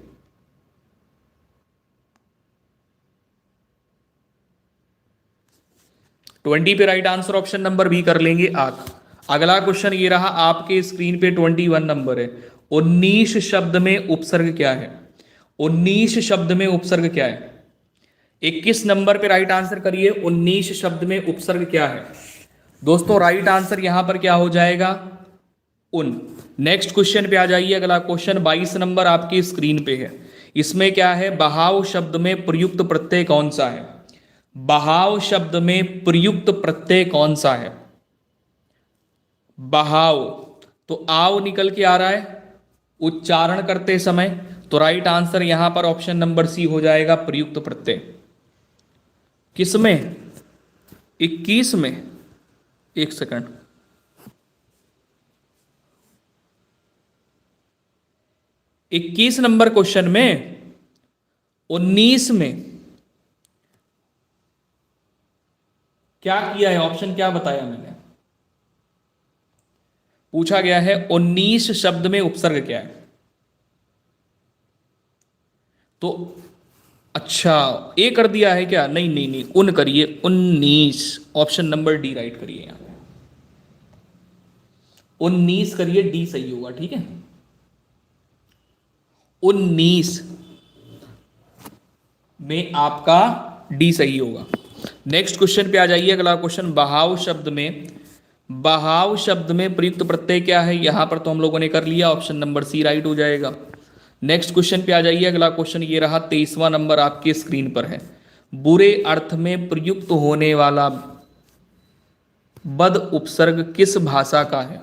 ट्वेंटी पे right answer option number B कर लेंगे, आंख। अगला क्वेश्चन ये रहा आपके स्क्रीन पे 21 नंबर है। 19 शब्द में उपसर्ग क्या है, 19 शब्द में उपसर्ग क्या है? 21 नंबर पे राइट आंसर करिए, 19 शब्द में उपसर्ग क्या है? दोस्तों राइट आंसर यहां पर क्या हो जाएगा? उन। नेक्स्ट क्वेश्चन पे आ जाइए, अगला क्वेश्चन 22 नंबर आपकी स्क्रीन पे है। इसमें क्या है? बहाव शब्द में प्रयुक्त प्रत्यय कौन सा है? बहाव शब्द में प्रयुक्त प्रत्यय कौन सा है? बहाव, तो आव निकल के आ रहा है उच्चारण करते समय, तो राइट आंसर यहां पर ऑप्शन नंबर सी हो जाएगा, प्रयुक्त प्रत्यय। किसमें? 21 में। एक सेकंड, 21 नंबर क्वेश्चन में, 19 में क्या किया है? ऑप्शन क्या बताया मैंने? पूछा गया है 19 शब्द में उपसर्ग क्या है। तो अच्छा, ए कर दिया है क्या? नहीं नहीं नहीं, उन करिए, 19। ऑप्शन नंबर डी राइट करिए, यहां 19 करिए, डी सही होगा, ठीक है। 19 में आपका डी सही होगा। नेक्स्ट क्वेश्चन पे आ जाइए, अगला क्वेश्चन बहाव शब्द में, बहाव शब्द में प्रयुक्त प्रत्यय क्या है? यहां पर तो हम लोगों ने कर लिया, ऑप्शन नंबर सी राइट हो जाएगा। नेक्स्ट क्वेश्चन पे आ जाइए, अगला क्वेश्चन ये रहा, 23वां नंबर आपके स्क्रीन पर है। बुरे अर्थ में प्रयुक्त होने वाला बद उपसर्ग किस भाषा का है?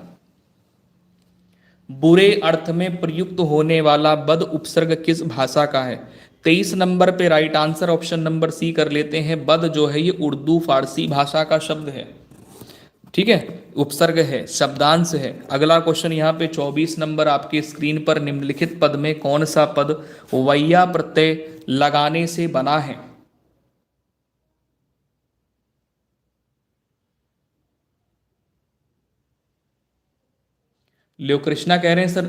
बुरे अर्थ में प्रयुक्त होने वाला बद उपसर्ग किस भाषा का है? 23 नंबर पे right answer option number C कर लेते हैं। बद जो है ये उर्दू फारसी भाषा का शब्द है, ठीक है, उपसर्ग है, शब्दांश है। अगला क्वेश्चन यहाँ पे 24 नंबर आपकी स्क्रीन पर, निम्नलिखित पद में कौन सा पद वैया प्रत्यय लगाने से बना है? लियो कृष्णा कह रहे हैं सर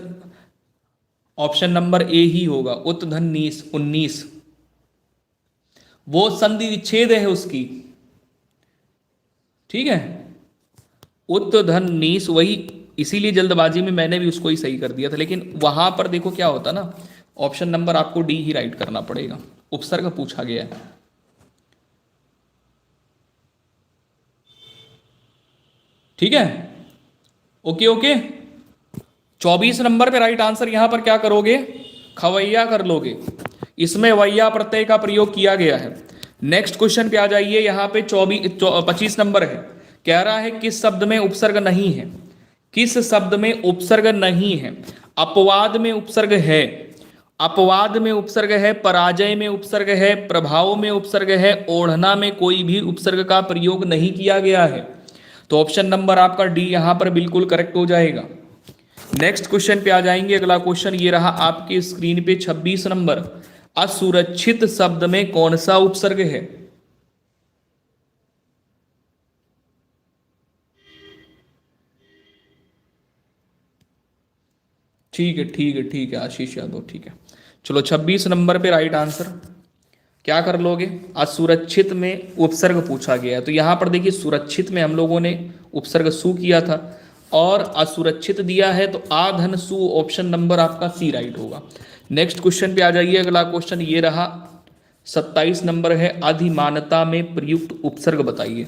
ऑप्शन नंबर ए ही होगा, उत्धन्नीस 19। वो संधि विच्छेद है उसकी, ठीक है, उत्धन्नीस वही, इसीलिए जल्दबाजी में मैंने भी उसको ही सही कर दिया था। लेकिन वहां पर देखो क्या होता ना, ऑप्शन नंबर आपको डी ही राइट करना पड़ेगा, उपसर्ग पूछा गया है, ठीक है। ओके ओके, 24 नंबर पे राइट आंसर यहां पर क्या करोगे? खवैया कर लोगे, इसमें वैया प्रत्यय का प्रयोग किया गया है। नेक्स्ट क्वेश्चन पे आ जाइए, यहां पे 25 नंबर है, कह रहा है किस शब्द में उपसर्ग नहीं है? किस शब्द में उपसर्ग नहीं है? अपवाद में उपसर्ग है, अपवाद में उपसर्ग है, पराजय में उपसर्ग है, प्रभाव में उपसर्ग है, ओढ़ना में कोई भी उपसर्ग का प्रयोग नहीं किया गया है। तो ऑप्शन नंबर आपका डी यहां पर बिल्कुल करेक्ट हो जाएगा। नेक्स्ट क्वेश्चन पे आ जाएंगे, अगला क्वेश्चन ये रहा आपकी स्क्रीन पे 26 नंबर, असुरक्षित शब्द में कौन सा उपसर्ग है? ठीक है ठीक है ठीक है आशीष यादव, ठीक है। चलो 26 नंबर पे राइट आंसर क्या कर लोगे? असुरक्षित में उपसर्ग पूछा गया है, तो यहां पर देखिए सुरक्षित में हम लोगों ने उपसर्ग सु किया था और असुरक्षित दिया है, तो आधन सु ऑप्शन नंबर आपका सी राइट होगा। नेक्स्ट क्वेश्चन पे आ जाइए, अगला क्वेश्चन ये रहा 27 नंबर है, अधिमानता में प्रयुक्त उपसर्ग बताइए।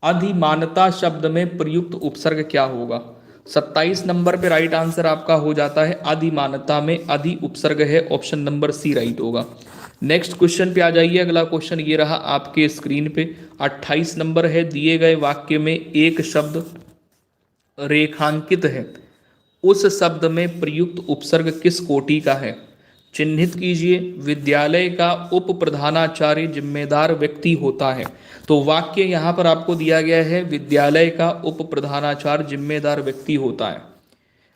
अधिमानता शब्द में प्रयुक्त उपसर्ग क्या होगा? 27 नंबर पे राइट आंसर आपका हो जाता है अधिमानता में अधि उपसर्ग है, ऑप्शन नंबर सी राइट होगा। नेक्स्ट क्वेश्चन पे आ जाइए, अगला क्वेश्चन ये रहा आपके स्क्रीन पे 28 नंबर है, दिए गए वाक्य में एक शब्द रेखांकित है, उस शब्द में प्रयुक्त उपसर्ग किस कोटि का है? चिन्हित कीजिए। विद्यालय का उप प्रधानाचार्य जिम्मेदार व्यक्ति होता है, तो वाक्य यहां पर आपको दिया गया है विद्यालय का उप प्रधानाचार्य जिम्मेदार व्यक्ति होता है।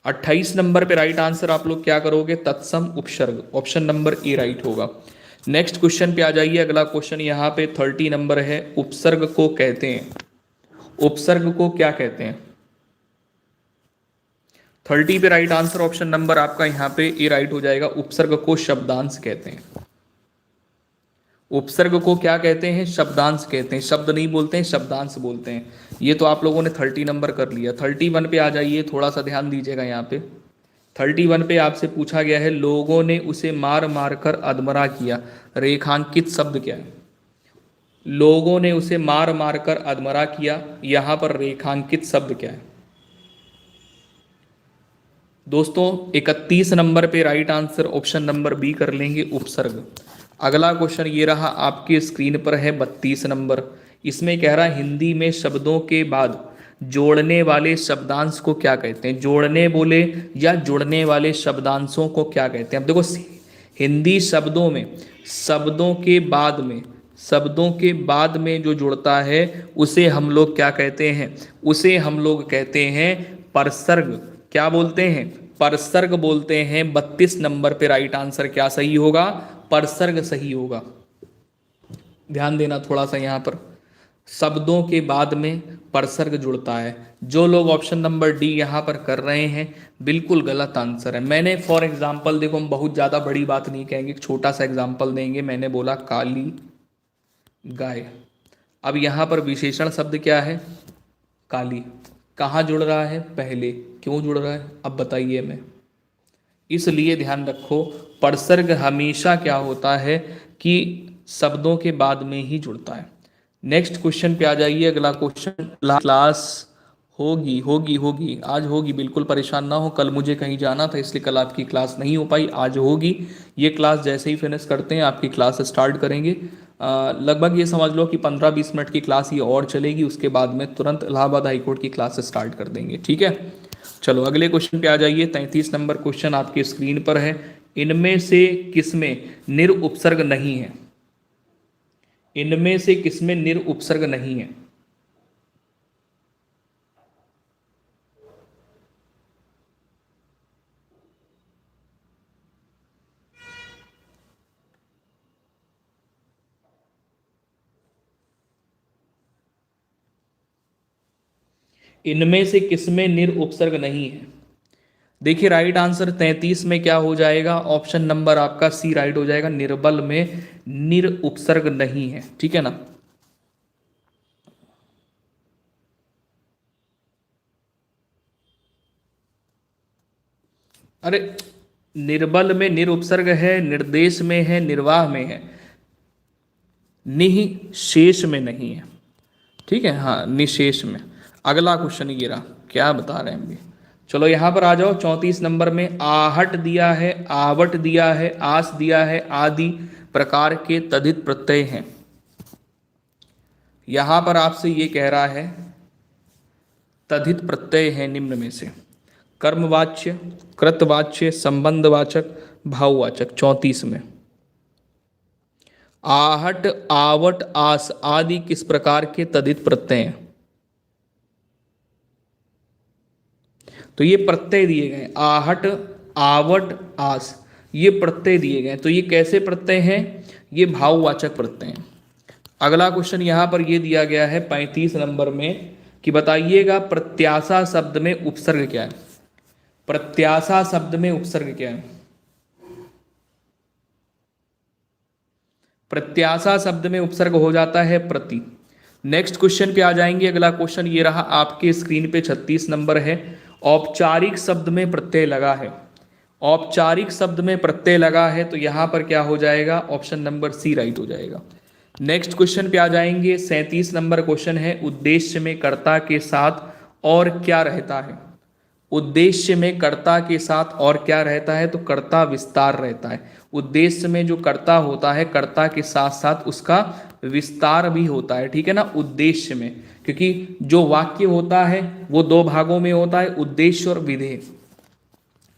28 नंबर पे राइट आंसर आप लोग क्या करोगे? तत्सम उपसर्ग, ऑप्शन नंबर ए राइट होगा। नेक्स्ट क्वेश्चन पे आ जाइए, अगला क्वेश्चन यहाँ पे 30 नंबर है, उपसर्ग को कहते हैं, उपसर्ग को क्या कहते हैं? 30 पे राइट आंसर ऑप्शन नंबर आपका यहाँ पे ए राइट हो जाएगा, उपसर्ग को शब्दांश कहते हैं। उपसर्ग को क्या कहते हैं? शब्दांश कहते हैं, शब्द नहीं बोलते हैं, शब्दांश बोलते हैं। ये तो आप लोगों ने 30 नंबर कर लिया। 31 पे आ जाइए, थोड़ा सा ध्यान दीजिएगा यहाँ पे, 31 पे आपसे पूछा गया है लोगों ने उसे मार मार कर अधमरा किया, रेखांकित शब्द क्या है? लोगों ने उसे मार मार कर अधमरा किया, यहां पर रेखांकित शब्द क्या है? दोस्तों 31 नंबर पे right answer option number B कर लेंगे, उपसर्ग। अगला क्वेश्चन ये रहा आपकी स्क्रीन पर है 32 नंबर। इसमें कह रहा है हिंदी में शब्दों के बाद जोड़ने वाले शब्दांश को क्या कहते हैं? जोड़ने बोले या जुड़ने वाले शब्दांशों को क्या कहते हैं? अब देखो हिंदी शब्दों में शब्दों के बाद में जो जुड़ता है उसे हम लोग क्या कहते हैं? उसे हम लोग कहते हैं परसर्ग। क्या बोलते हैं? परसर्ग बोलते हैं। 32 नंबर पे राइट आंसर क्या सही होगा? परसर्ग सही होगा। ध्यान देना थोड़ा सा यहाँ पर, शब्दों के बाद में परसर्ग जुड़ता है। जो लोग ऑप्शन नंबर डी यहाँ पर कर रहे हैं बिल्कुल गलत आंसर है। मैंने फॉर एग्जाम्पल, देखो हम बहुत ज़्यादा बड़ी बात नहीं कहेंगे, एक छोटा सा एग्जाम्पल देंगे। मैंने बोला काली गाय। अब यहाँ पर विशेषण शब्द क्या है? काली। कहाँ जुड़ रहा है? पहले। क्यों जुड़ रहा है अब बताइए हमें। इसलिए ध्यान रखो परसर्ग हमेशा क्या होता है कि शब्दों के बाद में ही जुड़ता है। नेक्स्ट क्वेश्चन पे आ जाइए। अगला क्वेश्चन, क्लास होगी होगी होगी आज होगी, बिल्कुल परेशान ना हो। कल मुझे कहीं जाना था इसलिए कल आपकी क्लास नहीं हो पाई, आज होगी। ये क्लास जैसे ही फिनिश करते हैं आपकी क्लास स्टार्ट करेंगे। लगभग ये समझ लो कि 15-20 मिनट की क्लास ये और चलेगी, उसके बाद में तुरंत इलाहाबाद हाईकोर्ट की क्लास स्टार्ट कर देंगे, ठीक है। चलो अगले क्वेश्चन पे आ जाइए। 33 नंबर क्वेश्चन आपकी स्क्रीन पर है। इनमें से किसमें निर उपसर्ग नहीं है? इनमें से किसमें निर उपसर्ग नहीं है? इनमें से किसमें निर उपसर्ग नहीं है? देखिए राइट आंसर 33 में क्या हो जाएगा? ऑप्शन नंबर आपका सी राइट हो जाएगा। निर्बल में निर उपसर्ग नहीं है, ठीक है ना। अरे निर्बल में निर उपसर्ग है, निर्देश में है, निर्वाह में है, निह शेष में नहीं है, ठीक है। हाँ निशेष में। अगला क्वेश्चन ये रहा, क्या बता रहे हैं हम भी। चलो यहाँ पर आ जाओ। 34 नंबर में आहट दिया है, आवट दिया है, आस दिया है, आदि प्रकार के तद्धित प्रत्यय हैं। यहाँ पर आपसे ये कह रहा है तद्धित प्रत्यय है निम्न में से कर्मवाच्य, कृतवाच्य, संबंधवाचक, भाववाचक। 34 में आहट, आवट, आस आदि किस प्रकार के तद्धित प्रत्यय हैं? तो ये प्रत्यय दिए गए आहट, आवट, आस, ये प्रत्यय दिए गए। तो ये कैसे प्रत्यय हैं? ये भाववाचक प्रत्यय हैं। अगला क्वेश्चन यहाँ पर ये दिया गया है 35 नंबर में कि बताइएगा प्रत्याशा शब्द में उपसर्ग क्या है? प्रत्याशा शब्द में उपसर्ग क्या है? प्रत्याशा शब्द में उपसर्ग हो जाता है प्रति। नेक्स्ट क्वेश्चन पे आ जाएंगे। अगला क्वेश्चन ये रहा आपके स्क्रीन पे 36 नंबर है। औपचारिक शब्द में प्रत्यय लगा है। औपचारिक शब्द में प्रत्यय लगा है तो यहां पर क्या हो जाएगा? ऑप्शन नंबर सी राइट हो जाएगा। नेक्स्ट क्वेश्चन पे आ जाएंगे। 37 नंबर क्वेश्चन है उद्देश्य में कर्ता के साथ और क्या रहता है? उद्देश्य में कर्ता के साथ और क्या रहता है? तो कर्ता विस्तार रहता है। उद्देश्य में जो कर्ता होता है कर्ता के साथ साथ उसका विस्तार भी होता है, ठीक है ना, उद्देश्य में। क्योंकि जो वाक्य होता है वो दो भागों में होता है, उद्देश्य और विधेय।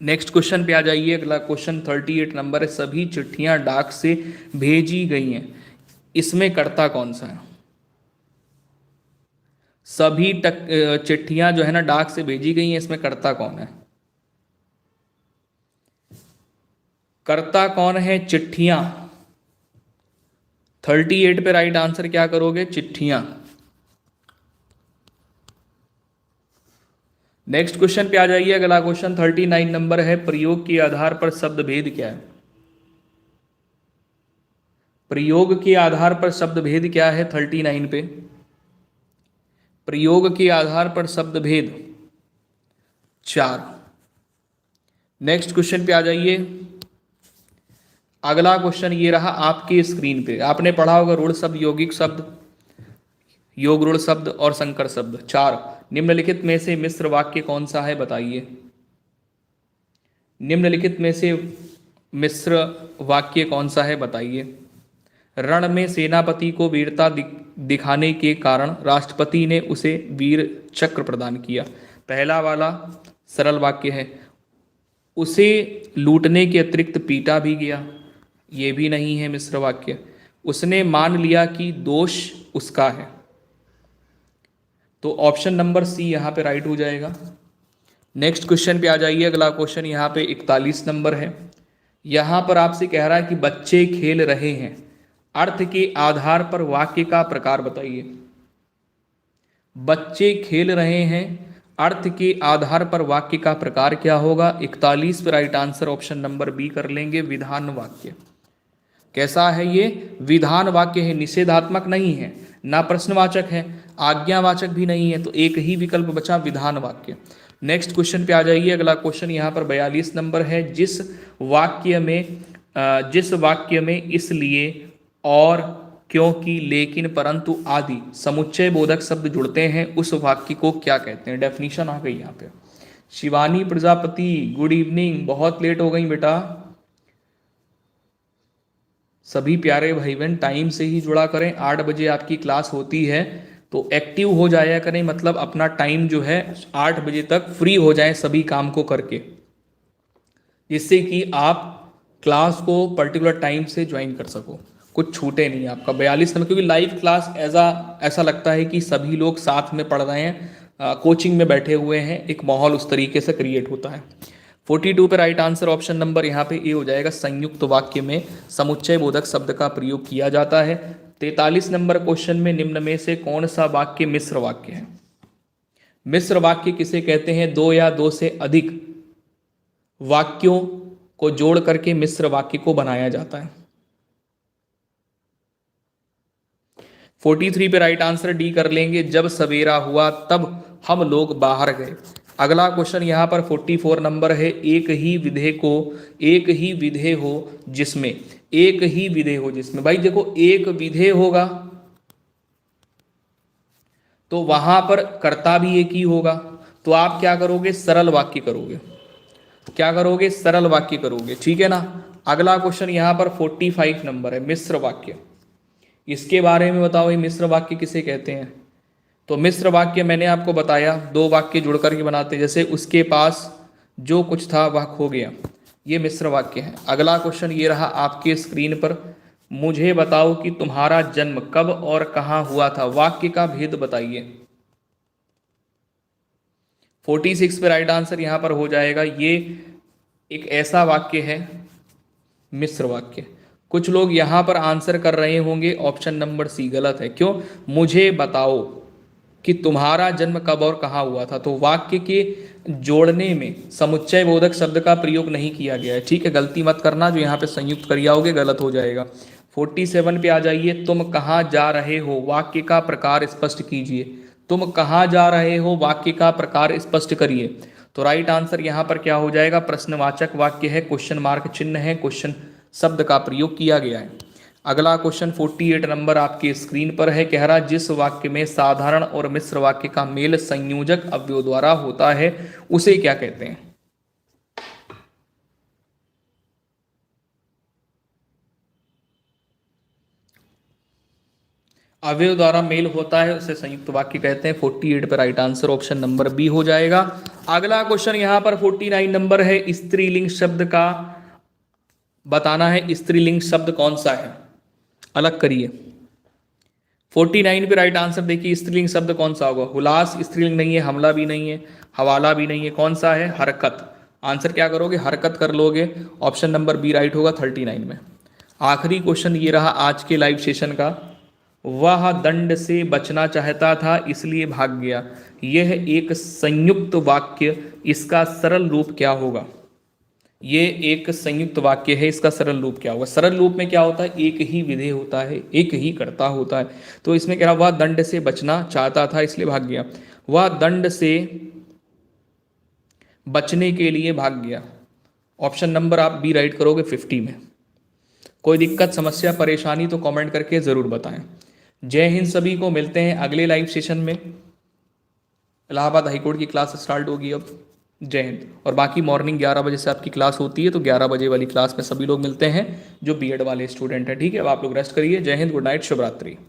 नेक्स्ट क्वेश्चन पे आ जाइए। अगला क्वेश्चन 38 नंबर है। सभी चिट्ठियां डाक से भेजी गई हैं, इसमें कर्ता कौन सा है? सभी चिट्ठियां जो है ना डाक से भेजी गई हैं, इसमें कर्ता कौन है? कर्ता कौन है? चिट्ठियां। 38 पे राइट आंसर क्या करोगे? चिट्ठियां। नेक्स्ट क्वेश्चन पे आ जाइए। अगला क्वेश्चन 39 नंबर है। प्रयोग के आधार पर शब्द भेद क्या है? प्रयोग के आधार पर शब्द भेद क्या है? 39 पे प्रयोग के आधार पर शब्द भेद 4। नेक्स्ट क्वेश्चन पे आ जाइए। अगला क्वेश्चन ये रहा आपके स्क्रीन पे, आपने पढ़ा होगा रूढ़ शब्द, यौगिक शब्द, योग रूढ़ शब्द और संकर शब्द 4। निम्नलिखित में से मिश्र वाक्य कौन सा है बताइए। निम्नलिखित में से मिश्र वाक्य कौन सा है बताइए। रण में सेनापति को वीरता दिखाने के कारण राष्ट्रपति ने उसे वीर चक्र प्रदान किया। पहला वाला सरल वाक्य है। उसे लूटने के अतिरिक्त पीटा भी गया, ये भी नहीं है मिश्र वाक्य। उसने मान लिया कि दोष उसका है, तो ऑप्शन नंबर सी यहाँ पे राइट हो जाएगा। नेक्स्ट क्वेश्चन पे आ जाइए। अगला क्वेश्चन यहाँ पे 41 नंबर है। यहाँ पर आपसे कह रहा है कि बच्चे खेल रहे हैं, अर्थ के आधार पर वाक्य का प्रकार बताइए। बच्चे खेल रहे हैं, अर्थ के आधार पर वाक्य का प्रकार क्या होगा। 41 पे right answer option number B कर लेंगे, विधान वाक्य। कैसा है ये, विधान वाक्य है, निषेधात्मक नहीं है, ना प्रश्नवाचक है, आज्ञावाचक भी नहीं है, तो एक ही विकल्प बचा विधान वाक्य। नेक्स्ट क्वेश्चन पे आ जाइए। अगला क्वेश्चन यहाँ पर 42 नंबर है। जिस वाक्य में इसलिए, और, क्योंकि, लेकिन, परंतु आदि समुच्चय बोधक शब्द जुड़ते हैं उस वाक्य को क्या कहते हैं। डेफिनेशन आ गई यहाँ पे। शिवानी प्रजापति गुड इवनिंग, बहुत लेट हो गई बेटा। सभी प्यारे भाई बहन टाइम से ही जुड़ा करें, 8 बजे आपकी क्लास होती है, तो एक्टिव हो जाया करें, मतलब अपना टाइम जो है 8 बजे तक फ्री हो जाए सभी काम को करके, जिससे कि आप क्लास को पर्टिकुलर टाइम से ज्वाइन कर सको, कुछ छूटे नहीं आपका। 42 नंबर, क्योंकि लाइव क्लास ऐसा लगता है कि सभी लोग साथ में पढ़ रहे हैं, कोचिंग में बैठे हुए हैं, एक माहौल उस तरीके से क्रिएट होता है। 42 पे राइट आंसर ऑप्शन नंबर यहाँ पे ए हो जाएगा। संयुक्त वाक्य में समुच्चय बोधक शब्द का प्रयोग किया जाता है। 43 नंबर क्वेश्चन में निम्न में से कौन सा वाक्य मिश्र वाक्य है। मिश्र वाक्य किसे कहते हैं, दो या दो से अधिक वाक्यों को जोड़ करके मिश्र वाक्य को बनाया जाता है। 43 पे राइट आंसर डी कर लेंगे। जब सवेरा हुआ तब हम लोग बाहर गए। अगला क्वेश्चन यहाँ पर 44 नंबर है। एक ही विधेय हो जिसमें, एक ही विधेय हो जिसमें, भाई देखो एक विधेय होगा तो वहां पर कर्ता भी एक ही होगा, तो आप क्या करोगे, सरल वाक्य करोगे। क्या करोगे, सरल वाक्य करोगे, ठीक है ना। अगला क्वेश्चन यहाँ पर 45 नंबर है, मिश्र वाक्य। इसके बारे में बताओ, ये मिश्र वाक्य किसे कहते हैं। तो मिश्र वाक्य मैंने आपको बताया, दो वाक्य जुड़ करके बनाते, जैसे उसके पास जो कुछ था वह खो गया, ये मिश्र वाक्य है। अगला क्वेश्चन ये रहा आपके स्क्रीन पर। मुझे बताओ कि तुम्हारा जन्म कब और कहाँ हुआ था, वाक्य का भेद बताइए। 46 पे राइट आंसर यहाँ पर हो जाएगा। ये एक ऐसा वाक्य है मिश्र वाक्य। कुछ लोग यहाँ पर आंसर कर रहे होंगे ऑप्शन नंबर सी, गलत है। क्यों, मुझे बताओ कि तुम्हारा जन्म कब और कहाँ हुआ था, तो वाक्य के जोड़ने में समुच्चय बोधक शब्द का प्रयोग नहीं किया गया है, ठीक है। गलती मत करना, जो यहाँ पे संयुक्त कर आओगे गलत हो जाएगा। 47 पे आ जाइए। तुम कहाँ जा रहे हो, वाक्य का प्रकार स्पष्ट कीजिए। तुम कहाँ जा रहे हो, वाक्य का प्रकार स्पष्ट करिए। तो राइट आंसर यहाँ पर क्या हो जाएगा, प्रश्नवाचक वाक्य है, क्वेश्चन मार्क चिन्ह है, क्वेश्चन शब्द का प्रयोग किया गया है। अगला क्वेश्चन 48 नंबर आपकी स्क्रीन पर है। कह रहा जिस वाक्य में साधारण और मिश्र वाक्य का मेल संयोजक अवयव द्वारा होता है उसे क्या कहते हैं। अवयव द्वारा मेल होता है उसे संयुक्त वाक्य कहते हैं। 48 पर right answer option number B हो जाएगा। अगला क्वेश्चन यहां पर 49 नंबर है। स्त्रीलिंग शब्द का बताना है, स्त्रीलिंग शब्द कौन सा है, अलग करिए। 49 पे राइट आंसर देखिए, स्त्रीलिंग शब्द कौन सा होगा। हुलास स्त्रीलिंग नहीं है, हमला भी नहीं है, हवाला भी नहीं है, कौन सा है, हरकत। आंसर क्या करोगे, हरकत कर लोगे। ऑप्शन नंबर बी राइट होगा 39 में। आखिरी क्वेश्चन ये रहा आज के लाइव सेशन का। वह दंड से बचना चाहता था इसलिए भाग गया। यह एक संयुक्त वाक्य, इसका सरल रूप क्या होगा। ये एक संयुक्त वाक्य है, इसका सरल रूप क्या होगा। सरल रूप में क्या होता है, एक ही विधेय होता है, एक ही कर्ता होता है। तो इसमें कह रहा वह दंड से बचना चाहता था इसलिए भाग गया। वह दंड से बचने के लिए भाग गया। ऑप्शन नंबर आप बी राइट करोगे 50 में। कोई दिक्कत समस्या परेशानी तो कमेंट करके ज़रूर बताएं। जय हिंद सभी को, मिलते हैं अगले लाइव सेशन में। इलाहाबाद हाईकोर्ट की क्लास स्टार्ट होगी अब। जय हिंद। और बाकी मॉर्निंग 11 बजे से आपकी क्लास होती है, तो 11 बजे वाली क्लास में सभी लोग मिलते हैं जो बीएड वाले स्टूडेंट हैं, ठीक है। अब आप लोग रेस्ट करिए। जय हिंद, गुड नाइट, शुभ रात्रि।